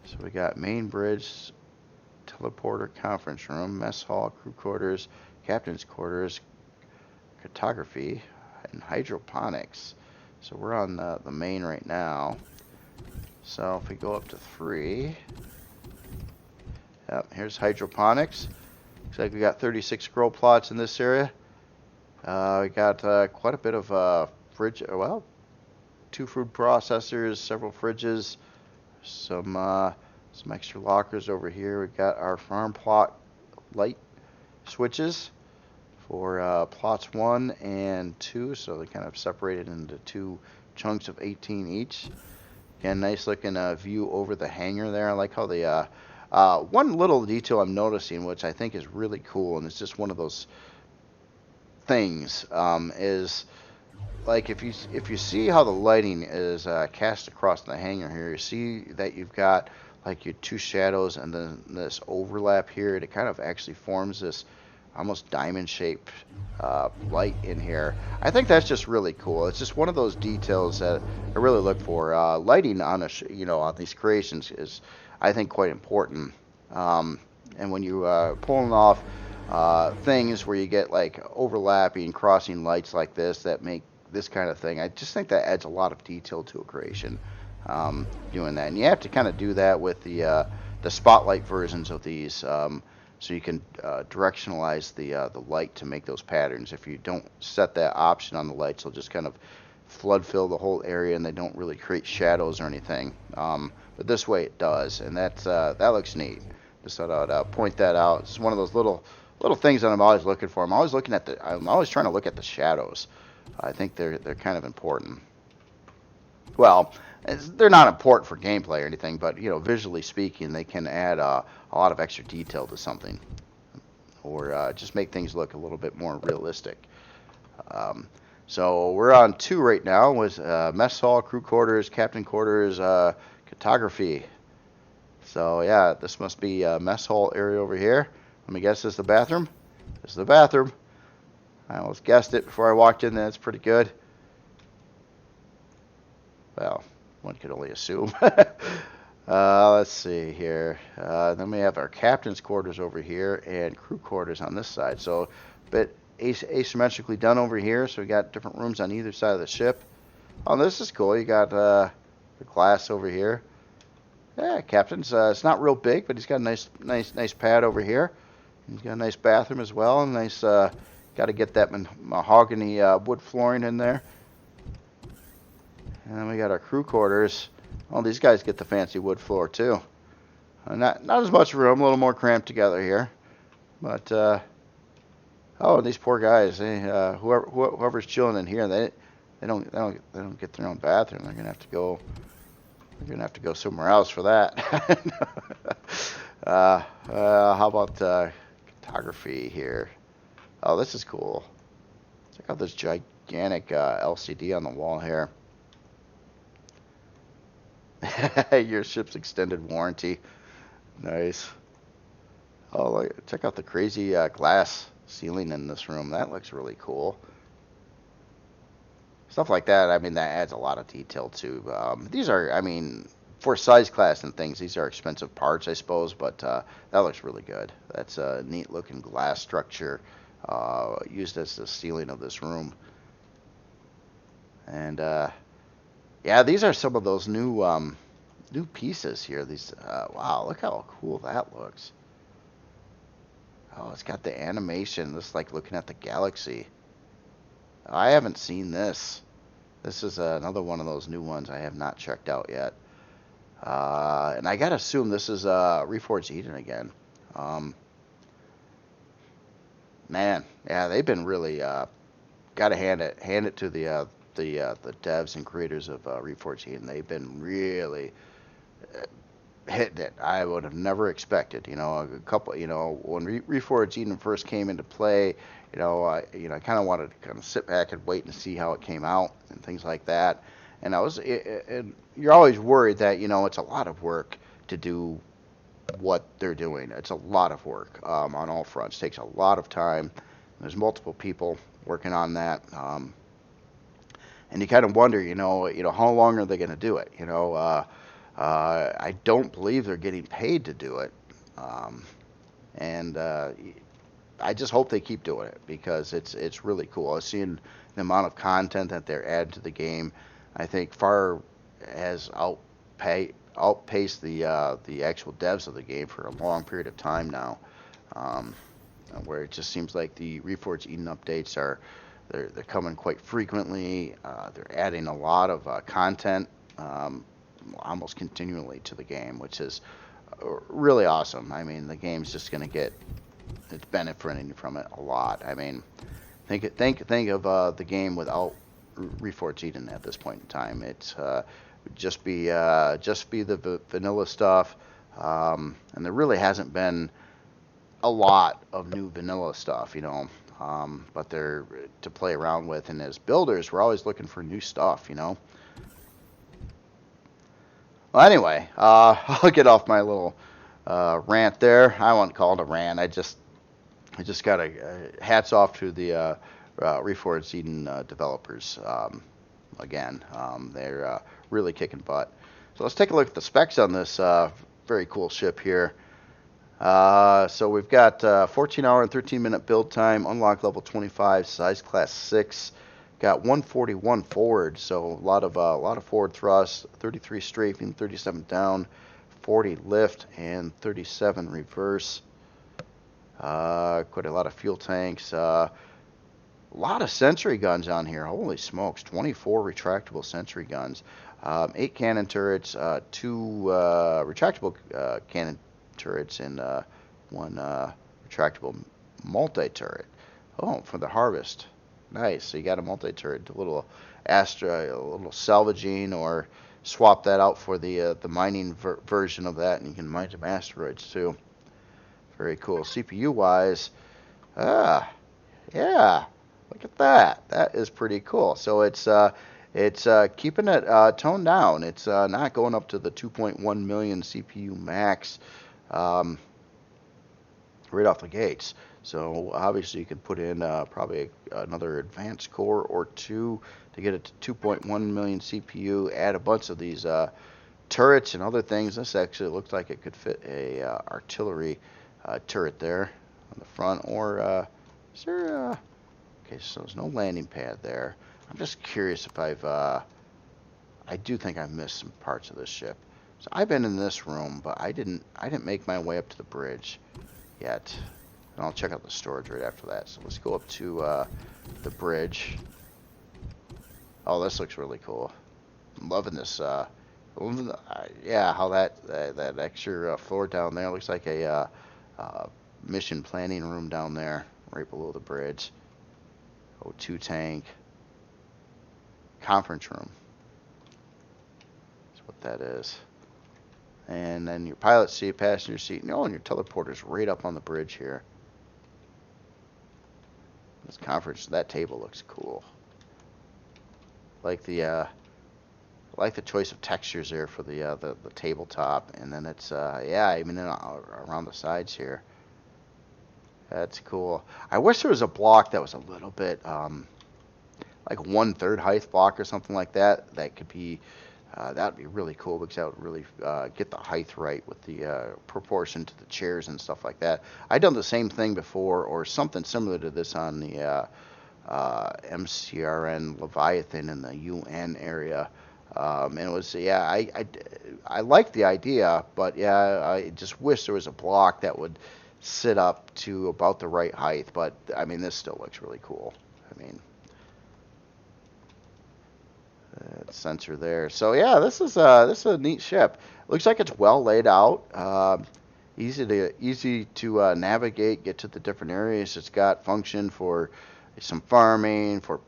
So we got main bridge, teleporter, conference room, mess hall, crew quarters, captain's quarters, cartography, and hydroponics. So we're on the main right now. So if we go up to 3, yep, here's hydroponics. Looks like we got 36 grow plots in this area. We got quite a bit of fridge, well, 2 food processors, several fridges, some extra lockers over here. We've got our farm plot light switches for plots 1 and 2, so they kind of separated into 2 chunks of 18 each. Again, nice looking view over the hangar there. I like how the one little detail I'm noticing, which I think is really cool, and it's just one of those things, is like if you see how the lighting is cast across the hangar here, you see that you've got like your 2 shadows and then this overlap here. It kind of actually forms this almost diamond-shaped light in here. I think that's just really cool. It's just one of those details that I really look for. Lighting on on these creations is, I think, quite important. And when you pulling off things where you get like overlapping, crossing lights like this that make this kind of thing, I just think that adds a lot of detail to a creation. Doing that, and you have to kind of do that with the spotlight versions of these, so you can directionalize the light to make those patterns. If you don't set that option on the lights, they'll just kind of flood fill the whole area, and they don't really create shadows or anything. But this way it does, and that looks neat. Just thought I'd point that out. It's one of those little things that I'm always looking for. I'm always trying to look at the shadows. I think they're kind of important. Well, they're not important for gameplay or anything, but visually speaking, they can add a lot of extra detail to something, or just make things look a little bit more realistic. So we're on 2 right now with mess hall, crew quarters, captain quarters, cartography. So yeah, this must be a mess hall area over here. Let me guess, this is the bathroom? This is the bathroom. I almost guessed it before I walked in there. That's pretty good. Well, one could only assume. Let's see here. Then we have our captain's quarters over here and crew quarters on this side. So a bit asymmetrically done over here. So we got different rooms on either side of the ship. Oh, this is cool. You got the glass over here. Yeah, captain's. It's not real big, but he's got a nice pad over here. He's got a nice bathroom as well. And nice. Got to get that mahogany wood flooring in there. And then we got our crew quarters. Oh, these guys get the fancy wood floor too. Not as much room, a little more cramped together here. But oh, these poor guys. They, whoever's chilling in here, they don't get their own bathroom. They're gonna have to go. They're gonna have to go somewhere else for that. How about photography here? Oh, this is cool. Check out this gigantic LCD on the wall here. Your ship's extended warranty. Nice. Oh, look, check out the crazy glass ceiling in this room. That looks really cool. Stuff like that, I mean, that adds a lot of detail too. These are, I mean, for size class and things, these are expensive parts, I suppose, but that looks really good. That's a neat looking glass structure used as the ceiling of this room. And yeah, these are some of those new pieces here. These wow, look how cool that looks. Oh, it's got the animation. This is like looking at the galaxy. I haven't seen this. This is another one of those new ones I have not checked out yet. And I gotta assume this is Reforged Eden again. Man, yeah, they've been really gotta hand it to the devs and creators of Reforged Eden. They've been really hitting it. I would have never expected. A couple. When Reforged Eden first came into play, I kind of wanted to kind of sit back and wait and see how it came out and things like that. And you're always worried that it's a lot of work to do what they're doing. It's a lot of work on all fronts. It takes a lot of time. There's multiple people working on that. And you kind of wonder, how long are they going to do it? I don't believe they're getting paid to do it. And I just hope they keep doing it because it's really cool. I've seen the amount of content that they're adding to the game. I think far has outpaced the actual devs of the game for a long period of time now. Where it just seems like the Reforged Eden updates they're coming quite frequently. They're adding a lot of content almost continually to the game, which is really awesome. I mean, the game's just going to it's benefiting from it a lot. I mean, think of the game without Reforged Eden at this point in time. It's just be the vanilla stuff, and there really hasn't been a lot of new vanilla stuff, but they're to play around with. And as builders, we're always looking for new stuff, Well, anyway, I'll get off my little rant there. I won't call it a rant. I just I just got hats off to the Reforged Eden developers. Again, they're really kicking butt. So let's take a look at the specs on this very cool ship here. So we've got 14-hour and 13-minute build time, unlock level 25, size class 6. Got 141 forward, so a lot of forward thrust, 33 strafing, 37 down, 40 lift, and 37 reverse. Quite a lot of fuel tanks. A lot of sentry guns on here. Holy smokes, 24 retractable sentry guns. 8 cannon turrets, 2 retractable cannon turrets, and 1 retractable multi-turret. Oh, for the harvest. Nice. So you got a multi-turret, a little salvaging, or swap that out for the mining version of that, and you can mine some asteroids too. Very cool. CPU-wise, yeah, look at that. That is pretty cool. So it's keeping it toned down. It's not going up to the 2.1 million CPU max right off the gates. So obviously you can put in probably another advanced core or 2 to get it to 2.1 million CPU. Add a bunch of these turrets and other things. This actually looks like it could fit a artillery turret there on the front. Or is there? Okay, so there's no landing pad there. I'm just curious if I do think I've missed some parts of this ship. So I've been in this room, but I didn't make my way up to the bridge yet. And I'll check out the storage right after that. So let's go up to the bridge. Oh, this looks really cool. I'm loving this. Yeah, how that extra floor down there looks like a mission planning room down there, right below the bridge. O2 tank. Conference room. That's what that is. And then your pilot seat, passenger seat. No, and your teleporter's right up on the bridge here. This conference, that table looks cool. Like the choice of textures there for the tabletop, and then it's yeah, even around the sides here. That's cool. I wish there was a block that was a little bit like 1/3 height block or something like that. That could be that'd be really cool, because that would really get the height right with the proportion to the chairs and stuff like that. I've done the same thing before, or something similar to this on the MCRN Leviathan in the UN area. And it was, yeah, I like the idea, but yeah, I just wish there was a block that would sit up to about the right height. But I mean, this still looks really cool. I mean, sensor there. So yeah, this is a neat ship. Looks like it's well laid out. Easy to navigate, get to the different areas. It's got function for some farming, for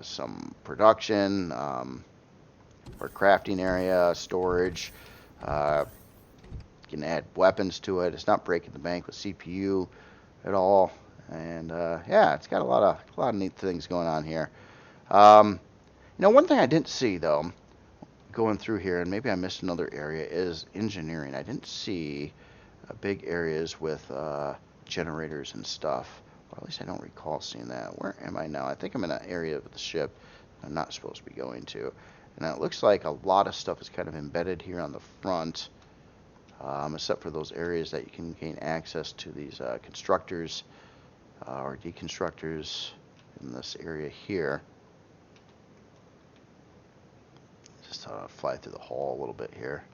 some production, for crafting area, storage. You can add weapons to it. It's not breaking the bank with CPU at all. And yeah, it's got a lot of neat things going on here. You know, one thing I didn't see though, going through here, and maybe I missed another area, is engineering. I didn't see big areas with generators and stuff. Or at least I don't recall seeing that. Where am I now? I think I'm in an area of the ship I'm not supposed to be going to. And it looks like a lot of stuff is kind of embedded here on the front, except for those areas that you can gain access to these constructors or deconstructors in this area here. Just fly through the hall a little bit here,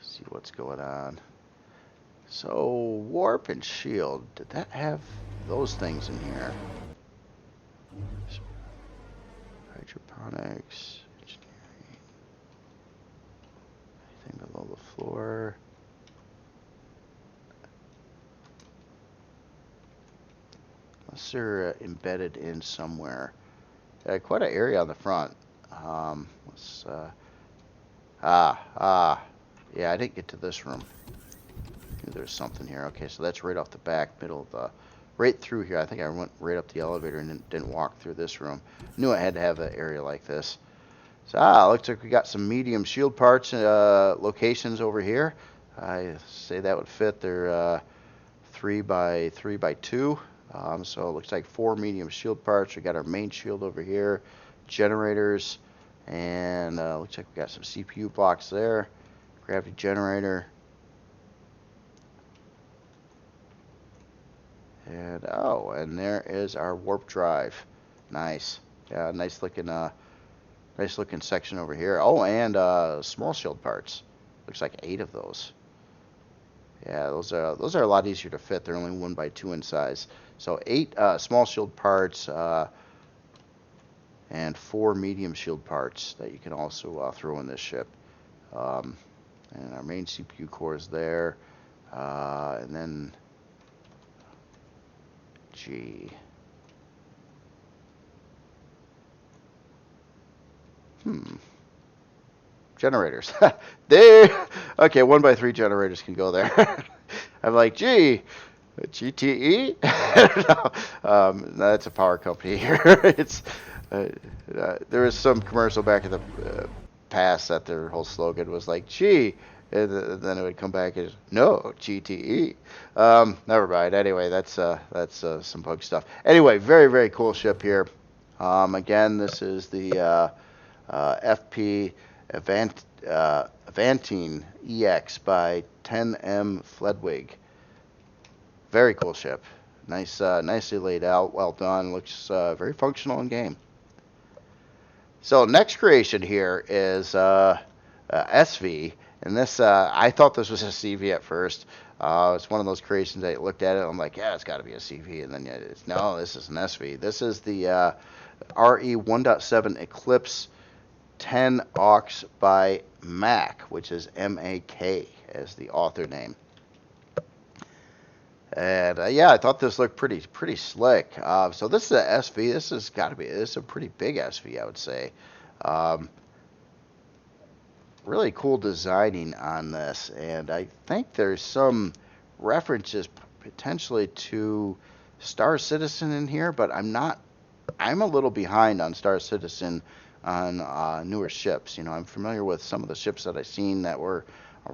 see what's going on. So warp and shield, did that have those things in here? Hydroponics, engineering, anything below the floor? Unless they're embedded in somewhere. Quite an area on the front. Let's yeah, I didn't get to this room. There's something here. Okay, so that's right off the back, middle of the, right through here. I think I went right up the elevator and didn't walk through this room. Knew I had to have an area like this. So looks like we got some medium shield parts locations over here. I say that would fit their 3x3x2. So it looks like 4 medium shield parts. We got our main shield over here, generators, and looks like we got some CPU blocks there. Gravity generator. And oh, and there is our warp drive. Nice. Yeah, nice looking section over here. Oh, and small shield parts. Looks like 8 of those. Yeah, those are a lot easier to fit. They're only 1x2 in size. So 8 small shield parts and 4 medium shield parts that you can also throw in this ship. And our main CPU core is there. And then generators. There. Okay, 1x3 generators can go there. I'm like, gee, GTE? No, that's a power company here. It's there was some commercial back in the past that their whole slogan was like, gee, and then it would come back as no GTE. Never mind. Anyway, that's some bug stuff. Anyway, very very cool ship here. Again, this is the FP Avantine EX by 10M Fledwig. Very cool ship. Nice, nicely laid out. Well done. Looks very functional in game. So next creation here is SV, and this I thought this was a CV at first. It's one of those creations that I looked at it. I'm like, yeah, it's got to be a CV, and then no, this is an SV. This is the RE 1.7 Eclipse 10 aux by Mac, which is MAK as the author name. And yeah, I thought this looked pretty slick. So this is a SV. This has got to be. This is a pretty big SV, I would say. Really cool designing on this, and I think there's some references potentially to Star Citizen in here, but I'm not. I'm a little behind on Star Citizen on newer ships. You know, I'm familiar with some of the ships that I've seen that were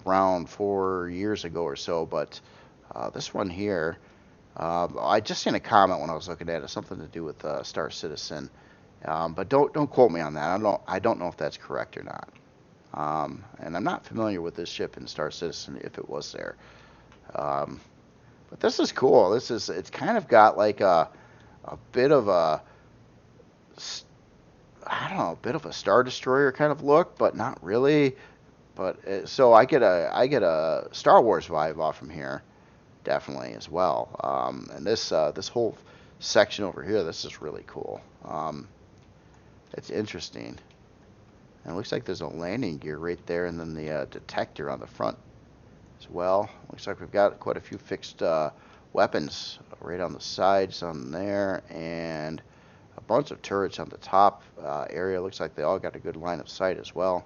around 4 years ago or so, but this one here, I just seen a comment when I was looking at it, something to do with Star Citizen, but don't quote me on that. I don't know if that's correct or not. And I'm not familiar with this ship in Star Citizen if it was there. But this is cool. It's kind of got like a bit of a, I don't know, a bit of a Star Destroyer kind of look, but not really. But so I get a Star Wars vibe off from here, definitely as well. And this whole section over here, this is really cool. It's interesting. And it looks like there's a landing gear right there, and then the detector on the front as well. Looks like we've got quite a few fixed weapons right on the sides on there, and a bunch of turrets on the top area. Looks like they all got a good line of sight as well.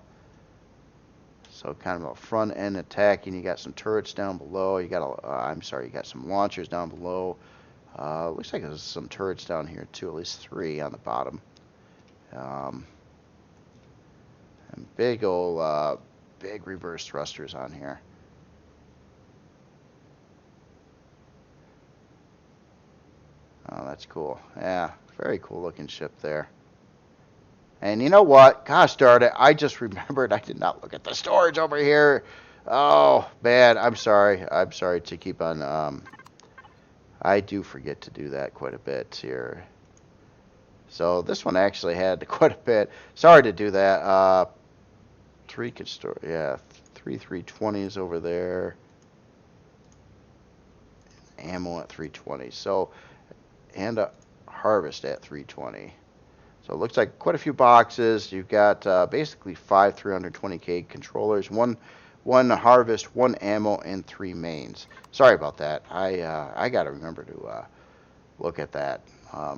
So kind of a front end attacking. You got some turrets down below. You got you got some launchers down below. Looks like there's some turrets down here too, at least 3 on the bottom. And big old big reverse thrusters on here. Oh, that's cool. Yeah, very cool looking ship there. And you know what? Gosh darn it, I just remembered I did not look at the storage over here. Oh, man, I'm sorry. I'm sorry to keep on. I do forget to do that quite a bit here. So this one actually had quite a bit. Sorry to do that. 3 could store, yeah, 3 320s over there. Ammo at 320. So, and a harvest at 320. So it looks like quite a few boxes. You've got basically 5 320K controllers, one harvest, 1 ammo, and 3 mains. Sorry about that. I got to remember to look at that a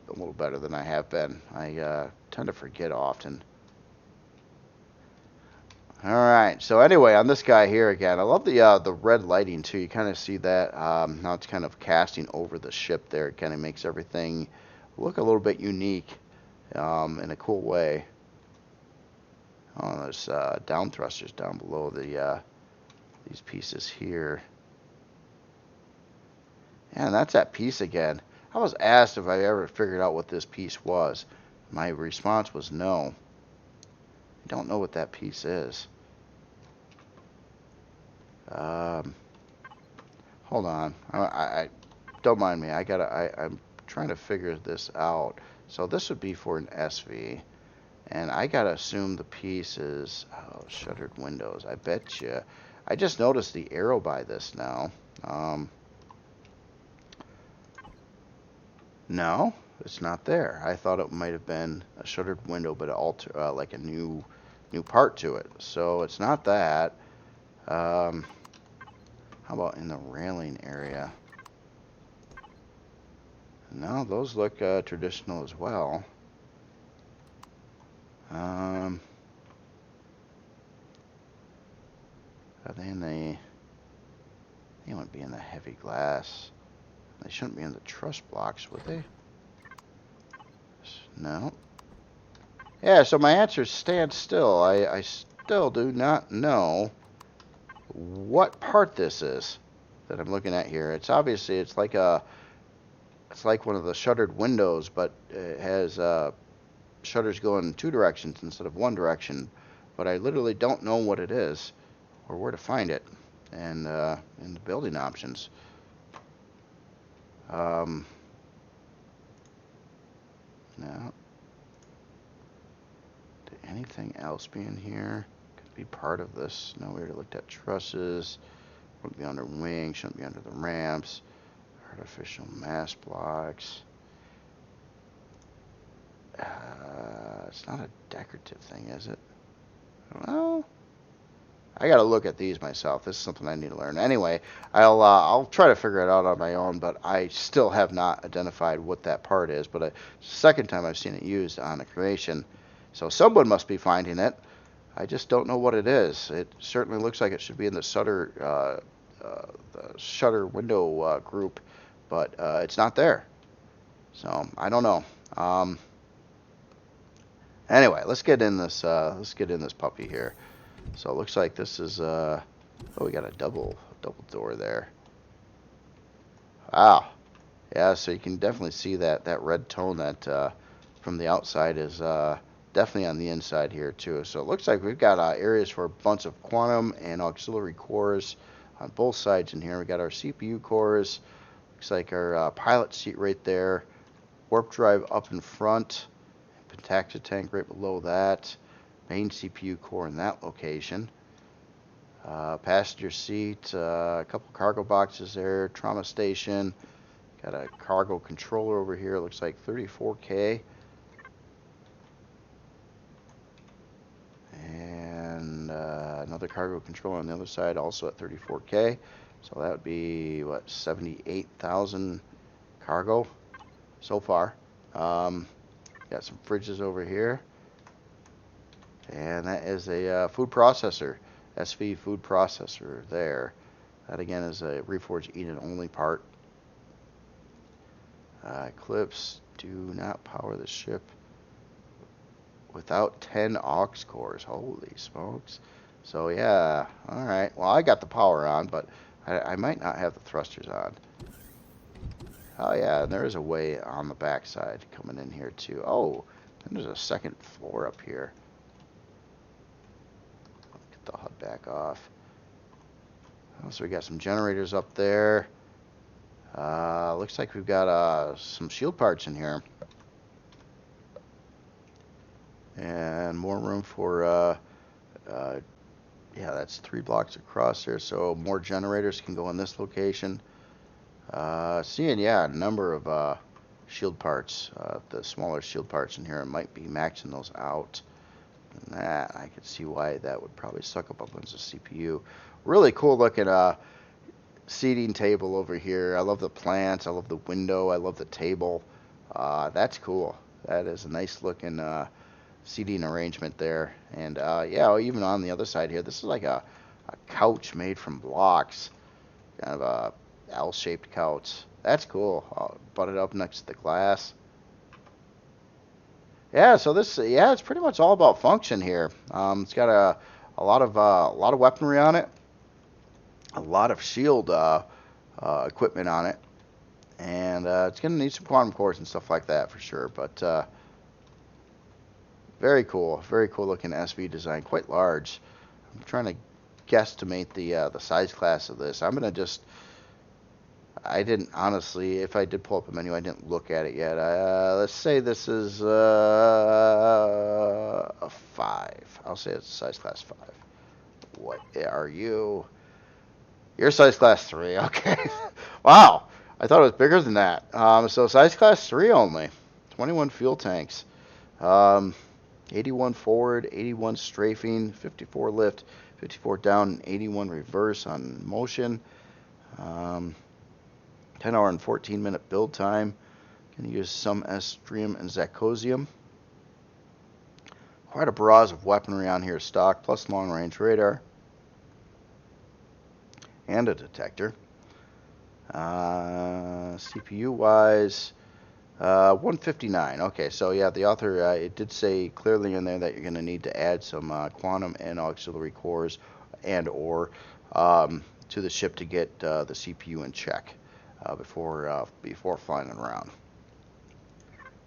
little better than I have been. I tend to forget often. All right. So anyway, on this guy here again, I love the red lighting too. You kind of see that now it's kind of casting over the ship there. It kind of makes everything look a little bit unique. In a cool way. Oh, there's down thrusters down below the these pieces here. And that's that piece again. I was asked if I ever figured out what this piece was. My response was no. I don't know what that piece is. Hold on. I don't mind me. I'm trying to figure this out. So this would be for an SV. And I gotta assume the piece is shuttered windows. I bet you. I just noticed the arrow by this now. No, it's not there. I thought it might have been a shuttered window, but like a new part to it. So it's not that. How about in the railing area? No, those look traditional as well. Are they in the... They wouldn't be in the heavy glass. They shouldn't be in the truss blocks, would they? No. Yeah, so my answer stands still. I still do not know what part this is that I'm looking at here. It's obviously, it's like one of the shuttered windows, but it has shutters going in two directions instead of one direction. But I literally don't know what it is or where to find it, and in the building options. No. Did anything else be in here? Could be part of this. No, we already looked at trusses. Wouldn't be under wings. Shouldn't be under the ramps. Artificial mass blocks. It's not a decorative thing, is it? Well, I gotta look at these myself. This is something I need to learn. Anyway, I'll try to figure it out on my own, but I still have not identified what that part is. But it's the second time I've seen it used on a creation, so someone must be finding it. I just don't know what it is. It certainly looks like it should be in the shutter window group, but it's not there. So I don't know. Anyway, let's get in this puppy here. So it looks like this is oh, we got a double door there. Wow. Yeah, so you can definitely see that red tone that from the outside is definitely on the inside here too. So it looks like we've got areas for a bunch of quantum and auxiliary cores on both sides in here. We got our CPU cores. Looks like our pilot seat right there. Warp drive up in front. Pentaxa tank right below that. Main CPU core in that location. Passenger seat, a couple cargo boxes there, trauma station. Got a cargo controller over here, looks like 34K. And another cargo controller on the other side, also at 34K. So that would be, what, 78,000 cargo so far. Got some fridges over here. And that is a food processor, SV food processor there. That again is a Reforged Eden only part. Eclipse, do not power the ship without 10 aux cores. Holy smokes. So yeah, alright. Well, I got the power on, but I might not have the thrusters on. Oh yeah, and there is a way on the backside coming in here too. Oh, and there's a second floor up here. Get the HUD back off. Oh, so we got some generators up there. Looks like we've got some shield parts in here. And more room for, yeah, that's 3 blocks across there, so more generators can go in this location. Seeing, yeah, a number of shield parts, the smaller shield parts in here. I might be maxing those out. And that, I could see why that would probably suck up a bunch of CPU. Really cool looking seating table over here. I love the plants. I love the window. I love the table. That's cool. That is a nice looking seating arrangement there. And yeah, even on the other side here, this is like a couch made from blocks. Kind of a L-shaped couch. That's cool. I'll butt it up next to the glass. Yeah, so this, yeah, it's pretty much all about function here. It's got a lot of weaponry on it, a lot of shield equipment on it. And it's going to need some quantum cores and stuff like that for sure. But very cool looking SV design, quite large. I'm trying to guesstimate the size class of this. I'm going to just, I didn't, honestly, if I did pull up a menu, I didn't look at it yet. Let's say this is a 5. I'll say it's size class 5. What are you? You're size class 3, okay. Wow, I thought it was bigger than that. So size class 3 only. 21 fuel tanks. 81 forward, 81 strafing, 54 lift, 54 down, and 81 reverse on motion. 10-hour and 14-minute build time. Going to use some Estrium and Zacosium. Quite a barrage of weaponry on here stock, plus long-range radar. And a detector. CPU-wise, 159. Okay, so yeah, the author, it did say clearly in there that you're going to need to add some quantum and auxiliary cores and or to the ship to get the CPU in check before flying it around.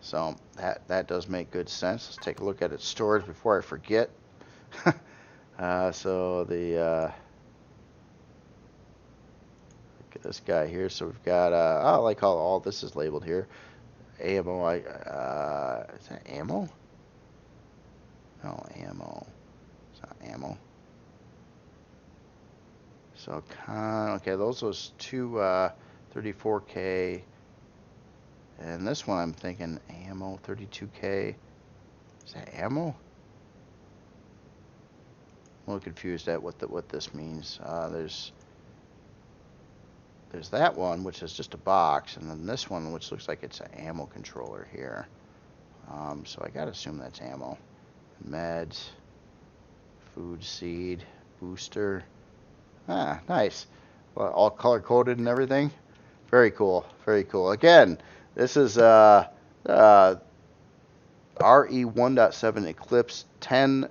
So that does make good sense. Let's take a look at its storage before I forget. So the look at this guy here. So we've got I like how all this is labeled here. Ammo. Is that ammo? No, ammo. It's not ammo. So okay, those two 34K. And this one I'm thinking ammo, 32K. Is that ammo? I'm a little confused at what this means. There's that one, which is just a box, and then this one, which looks like it's an ammo controller here. So I gotta assume that's ammo. Meds, food, seed, booster. Ah, nice. Well, all color coded and everything. Very cool. Very cool. Again, this is RE 1.7 Eclipse 10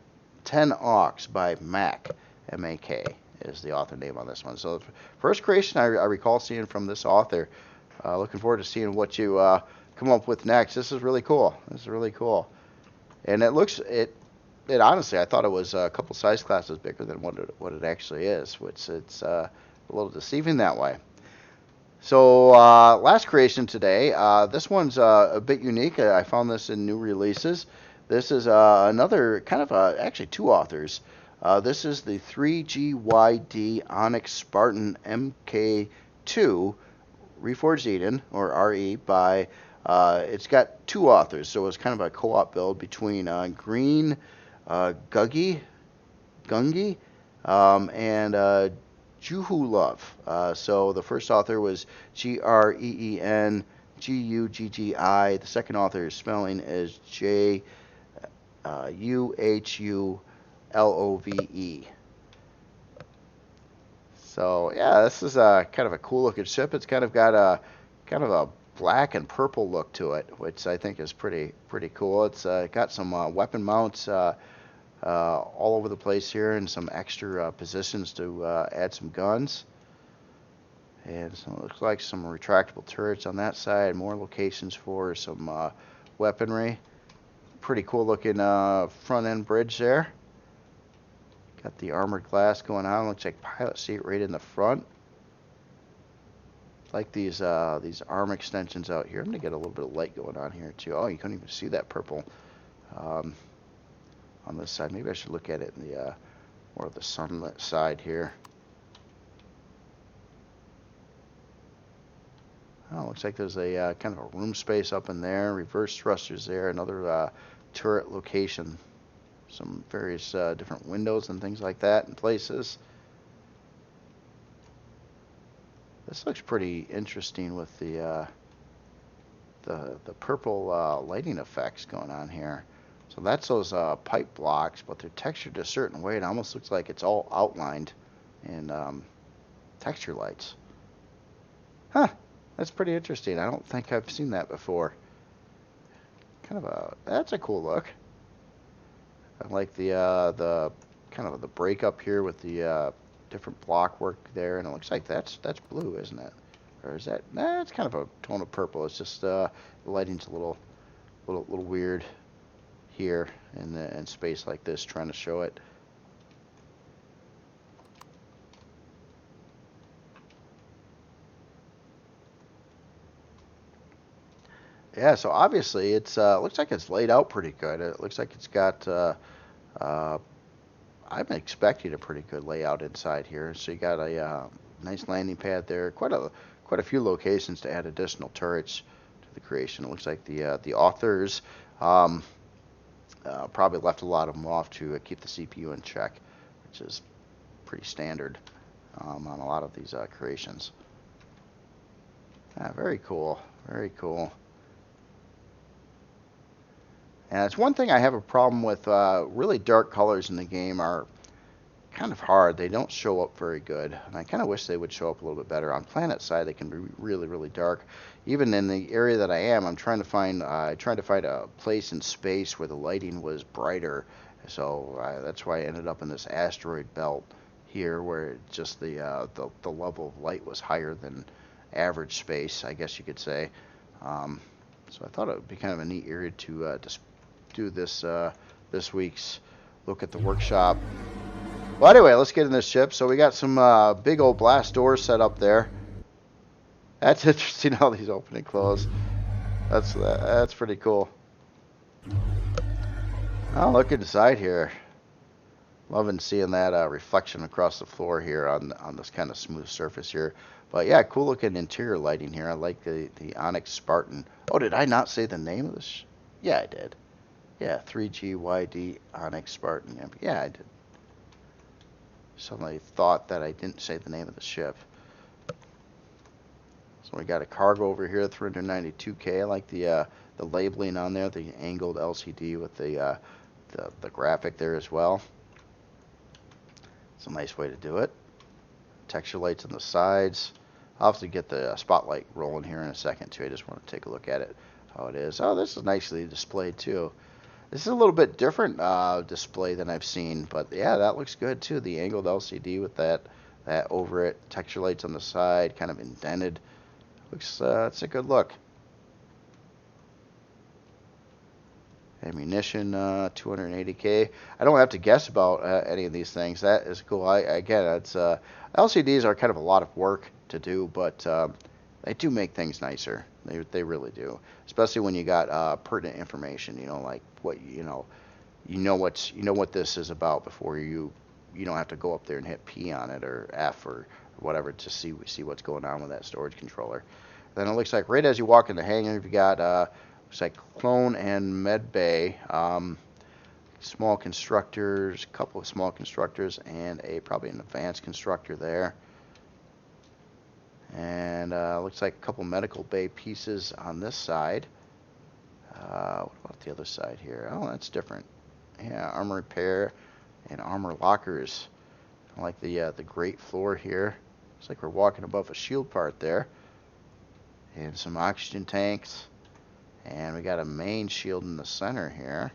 aux by Mac MK is the author name on this one. So first creation I recall seeing from this author. Looking forward to seeing what you come up with next. This is really cool. This is really cool. And it honestly, I thought it was a couple size classes bigger than what it actually is, which it's a little deceiving that way. So last creation today, this one's a bit unique. I found this in new releases. This is another kind of actually two authors. This is the 3GYD Onyx Spartan MK2 Reforged Eden, or RE, by it's got two authors, so it's kind of a co-op build between Green Gungi and Juhu Love. So the first author was GREEN GUGGI. The second author's spelling is JUHULOVE. So yeah, this is kind of a cool looking ship. It's kind of got a black and purple look to it, which I think is pretty cool. It's got some weapon mounts all over the place here, and some extra positions to add some guns. And so it looks like some retractable turrets on that side, more locations for some weaponry. Pretty cool looking front end bridge there. Got the armored glass going on. Looks like pilot seat right in the front. Like these arm extensions out here. I'm gonna get a little bit of light going on here too. Oh, you couldn't even see that purple on this side. Maybe I should look at it in the more of the sunlit side here. Oh, looks like there's a kind of a room space up in there. Reverse thrusters there. Another turret location. Some various different windows and things like that in places. This looks pretty interesting with the purple lighting effects going on here. So that's those pipe blocks, but they're textured a certain way. It almost looks like it's all outlined in texture lights. Huh, that's pretty interesting. I don't think I've seen that before. That's a cool look. I like the kind of the break up here with the different block work there, and it looks like that's blue, isn't it? Or is that? Nah, it's kind of a tone of purple. It's just the lighting's a little weird here in space like this, trying to show it. Yeah, so obviously it's looks like it's laid out pretty good. It looks like it's got uh, I'm expecting a pretty good layout inside here. So you got a nice landing pad there. Quite a few locations to add additional turrets to the creation. It looks like the authors um, probably left a lot of them off to keep the CPU in check, which is pretty standard on a lot of these creations. Very cool. Very cool. And it's one thing I have a problem with. Really dark colors in the game are kind of hard. They don't show up very good, and I kind of wish they would show up a little bit better. On planet side, they can be really dark. Even in the area that I am, I'm trying to find a place in space where the lighting was brighter. So that's why I ended up in this asteroid belt here, where just the level of light was higher than average space, I guess you could say. So I thought it would be kind of a neat area to do this week's look at the workshop. Well, anyway, let's get in this ship. So we got some big old blast doors set up there. That's interesting how these open and close. That's pretty cool. Oh, look inside here. Loving seeing that reflection across the floor here on this kind of smooth surface here. But yeah, cool looking interior lighting here. I like the Onyx Spartan. Oh, did I not say the name of this? Yeah, I did. Yeah, 3GYD Onyx Spartan. Yeah, I did. Somebody thought that I didn't say the name of the ship. So we got a cargo over here, 392K. I like the labeling on there, the angled LCD with the graphic there as well. It's a nice way to do it. Texture lights on the sides. I'll have to get the spotlight rolling here in a second too. I just want to take a look at it, how it is. Oh, this is nicely displayed too. This is a little bit different display than I've seen, but yeah, that looks good too. The angled LCD with that over it, texture lights on the side, kind of indented. Looks it's a good look. Ammunition 280K. I don't have to guess about any of these things. That is cool. Again, it's LCDs are kind of a lot of work to do, but they do make things nicer. They really do, especially when you got pertinent information. You know, like what you know what this is about before you don't have to go up there and hit P on it or F or whatever to see what's going on with that storage controller. Then it looks like right as you walk in the hangar, you've got looks like clone and med bay, small constructors, a couple of small constructors, and probably an advanced constructor there. And looks like a couple medical bay pieces on this side. What about the other side here? Oh, that's different. Yeah, armor repair and armor lockers. I like the grate floor here. Looks like we're walking above a shield part there. And some oxygen tanks. And we got a main shield in the center here.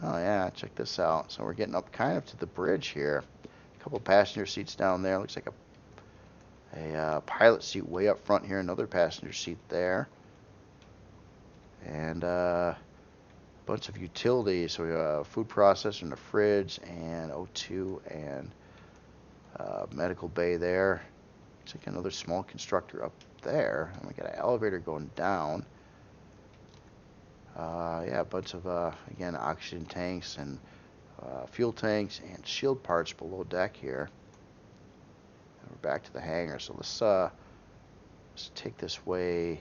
Oh yeah, check this out. So we're getting up kind of to the bridge here. A couple passenger seats down there. Looks like a pilot seat way up front here. Another passenger seat there. And a bunch of utilities. So we have a food processor and a fridge and O2 and medical bay there. Looks like another small constructor up there. And we got an elevator going down. Yeah, a bunch of, again, oxygen tanks and fuel tanks and shield parts below deck here. And we're back to the hangar. So let's take this way.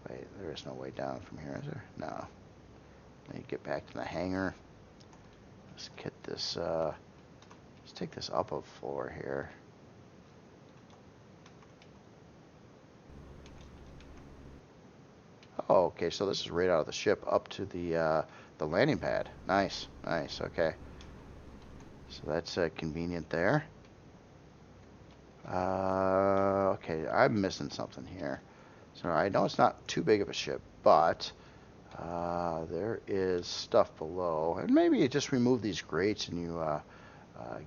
Wait, there is no way down from here, is there? No. Let me get back to the hangar. Let's get this, let's take this up a floor here. Oh, okay, so this is right out of the ship up to the landing pad. Nice, nice, okay. So that's convenient there. Okay, I'm missing something here. So I know it's not too big of a ship, but there is stuff below. And maybe you just remove these grates and you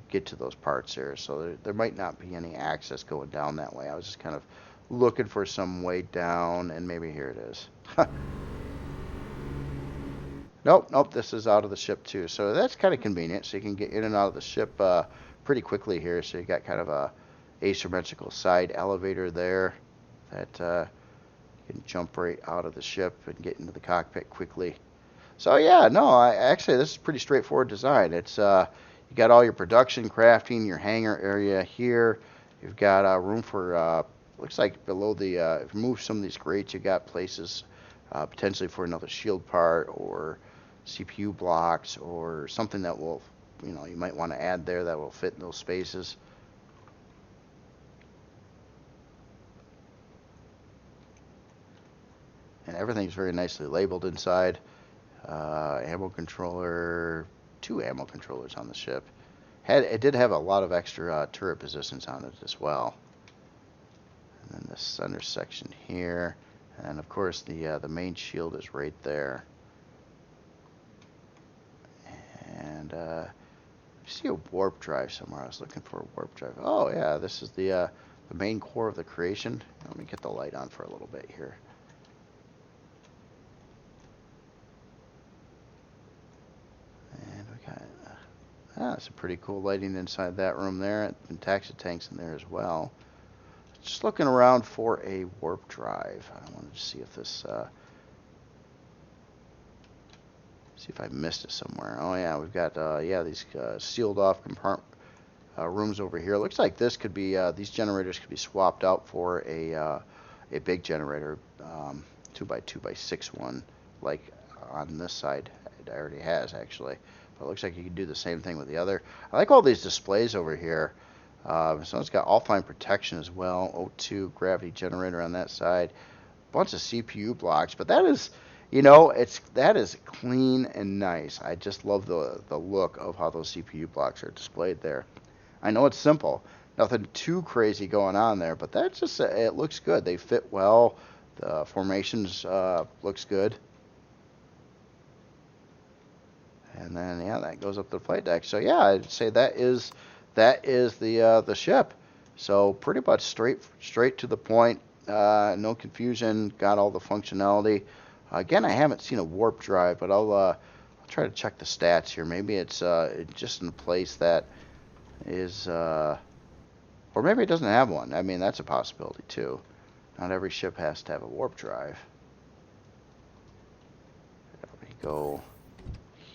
get to those parts there. So there might not be any access going down that way. I was just kind of looking for some way down, and maybe here it is. Nope, this is out of the ship too. So that's kind of convenient. So you can get in and out of the ship pretty quickly here. So you got kind of a asymmetrical side elevator there that you can jump right out of the ship and get into the cockpit quickly. So yeah, no, actually this is pretty straightforward design. It's you got all your production, crafting, your hangar area here. You've got room for looks like below the if you move some of these grates, you got places potentially for another shield part or CPU blocks or something that will, you might want to add there that will fit in those spaces. And everything's very nicely labeled inside. Ammo controller, 2 ammo controllers on the ship. It did have a lot of extra turret positions on it as well. And then the center section here, and of course the main shield is right there. And I see a warp drive somewhere. I was looking for a warp drive. Oh yeah, this is the main core of the creation. Let me get the light on for a little bit here. And we got some pretty cool lighting inside that room there, and taxi tanks in there as well. Just looking around for a warp drive. I wanted to see if this, see if I missed it somewhere. Oh yeah, we've got these sealed off compartment rooms over here. It looks like this could be these generators could be swapped out for a big generator, 2x2x6 one, like on this side. It already has actually, but it looks like you can do the same thing with the other. I like all these displays over here. So it's got all-fine protection as well. O2 gravity generator on that side. Bunch of CPU blocks, but that is, that is clean and nice. I just love the look of how those CPU blocks are displayed there. I know it's simple, nothing too crazy going on there, but that's just it looks good. They fit well. The formations looks good. And then that goes up to the flight deck. So yeah, I'd say that is the ship. So pretty much straight to the point. No confusion. Got all the functionality. Again, I haven't seen a warp drive, but I'll try to check the stats here. Maybe it's just in a place that is, or maybe it doesn't have one. I mean, that's a possibility too. Not every ship has to have a warp drive. There we go.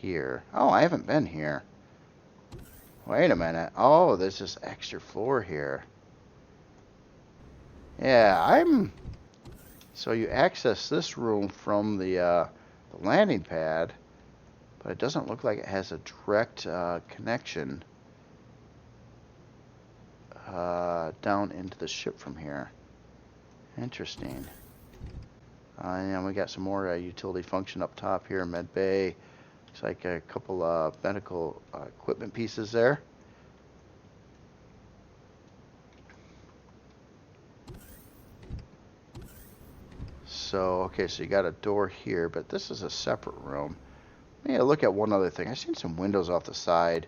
Here. Oh, I haven't been here. Wait a minute. Oh, there's this extra floor here. Yeah, so you access this room from the landing pad, but it doesn't look like it has a direct connection down into the ship from here. Interesting. And we got some more utility function up top here, med bay. Looks like a couple medical equipment pieces there. So, okay, so you got a door here, but this is a separate room. Let me look at one other thing. I've seen some windows off the side.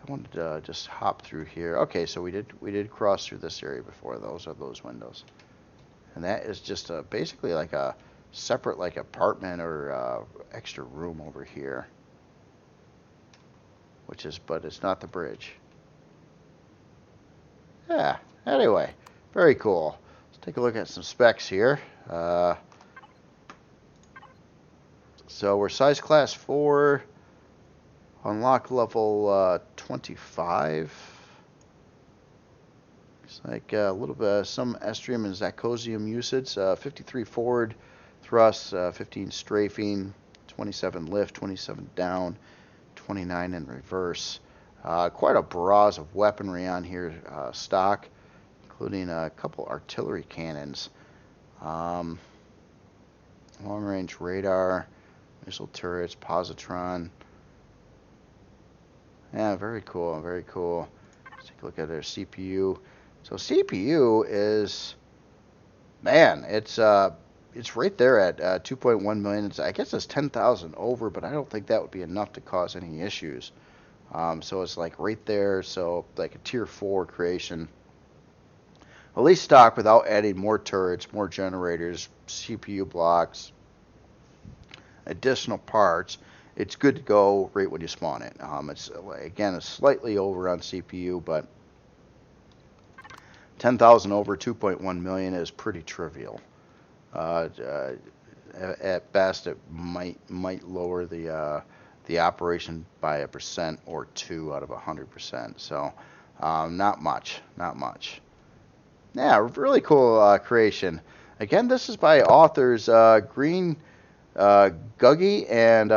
I wanted to just hop through here. Okay, so we did cross through this area before. Those are those windows. And that is just basically like a separate like apartment or extra room over here. But it's not the bridge. Yeah, anyway, very cool. Let's take a look at some specs here. So we're size class 4, unlock level 25. Looks like a little bit some Estrium and Zacosium usage. 53 forward thrust, 15 strafing, 27 lift, 27 down, 29 in reverse. Quite a barrage of weaponry on here, stock, including a couple artillery cannons, long-range radar, missile turrets, positron. Yeah, very cool, very cool. Let's take a look at their CPU. So CPU is, man, it's right there at 2.1 million. I guess it's 10,000 over, but I don't think that would be enough to cause any issues. So it's like right there. So like a tier 4 creation. At least stock without adding more turrets, more generators, CPU blocks, additional parts. It's good to go right when you spawn it. It's again, it's slightly over on CPU, but 10,000 over 2.1 million is pretty trivial. At best, it might lower the operation by 1% or 2 out of 100%. So not much. Yeah, really cool creation. Again, this is by authors Green Guggy and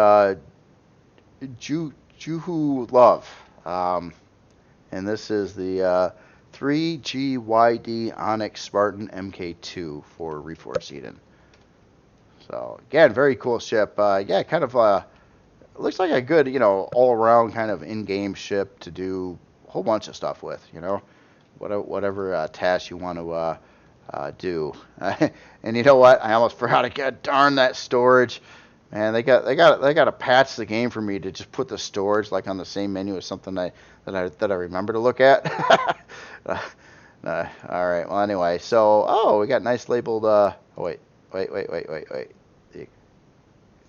Juhu Love. And this is the 3GYD Onyx Spartan MK2 for Reforged Eden. So again, very cool ship. Yeah, kind of looks like a good, all-around kind of in-game ship to do a whole bunch of stuff with, whatever task you want to do. And you know what? I almost forgot to get darn that storage. Man, they got to patch the game for me to just put the storage like on the same menu as something that I remember to look at. All right. Well, anyway, so we got nice labeled. Wait. The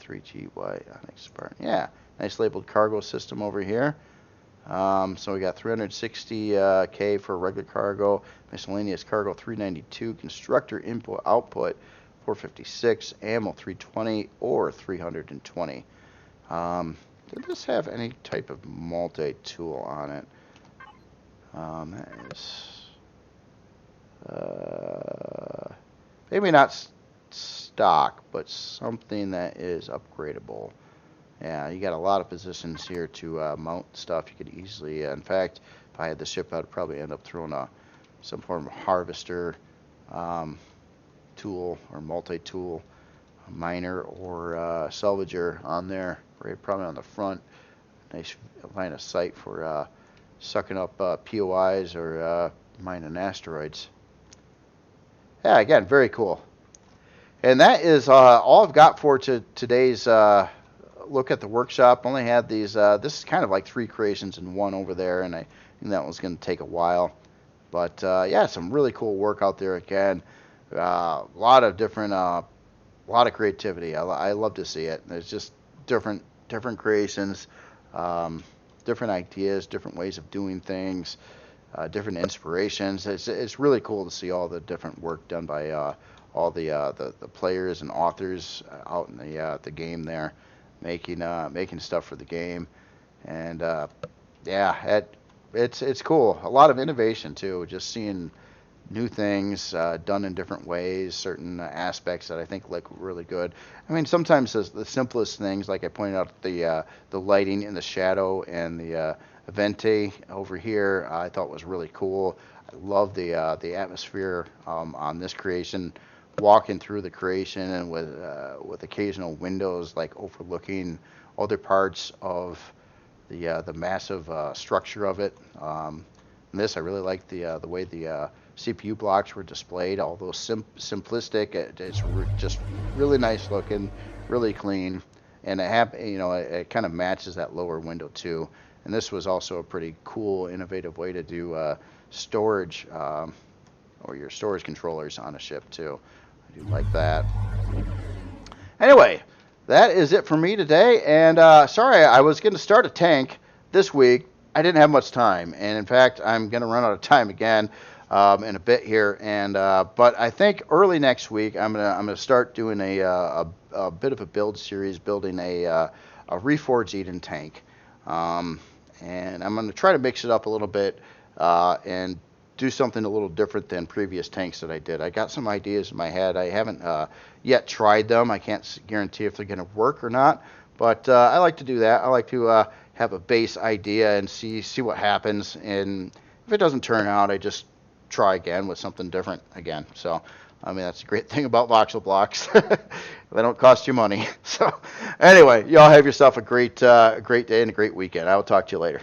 3GY Onyx Spartan. Yeah, nice labeled cargo system over here. So we got 360K for regular cargo, miscellaneous cargo 392, constructor input output 456, ammo 320 or 320. Does this have any type of multi-tool on it? That is maybe not stock, but something that is upgradable. Yeah, you got a lot of positions here to mount stuff. You could easily, in fact, if I had the ship, I'd probably end up throwing some form of harvester tool or multi-tool, miner or salvager on there, right, probably on the front. Nice line of sight for sucking up POIs or mining asteroids. Yeah, again, very cool. And that is all I've got for today's look at the workshop. Only had these. This is kind of like 3 creations in one over there, and I think that one's going to take a while. But yeah, some really cool work out there again. A lot of different, lot of creativity. I love to see it. There's just different creations, different ideas, different ways of doing things, different inspirations. It's really cool to see all the different work done by all the players and authors out in the game there, making stuff for the game. And yeah, it's cool. A lot of innovation too. Just seeing new things done in different ways, certain aspects that I think look really good. I mean, sometimes the simplest things, like I pointed out, the lighting in the shadow and the Vente over here, I thought was really cool. I love the atmosphere on this creation, walking through the creation and with occasional windows like overlooking other parts of the massive structure of it. This, I really like the way the CPU blocks were displayed, although simplistic. It's just really nice looking, really clean, and it kind of matches that lower window too. And this was also a pretty cool, innovative way to do storage or your storage controllers on a ship too. I do like that. Anyway, that is it for me today. And sorry, I was going to start a tank this week. I didn't have much time, and in fact, I'm going to run out of time again in a bit here. And but I think early next week, I'm gonna start doing a bit of a build series, building a Reforged Eden tank, and I'm going to try to mix it up a little bit and do something a little different than previous tanks that I did. I got some ideas in my head. I haven't yet tried them. I can't guarantee if they're going to work or not, but I like to do that. I like to have a base idea and see what happens, and if it doesn't turn out, I just try again with something different again. So I mean, that's a great thing about voxel blocks. They don't cost you money. So anyway, y'all have yourself a great day and a great weekend. I will talk to you later.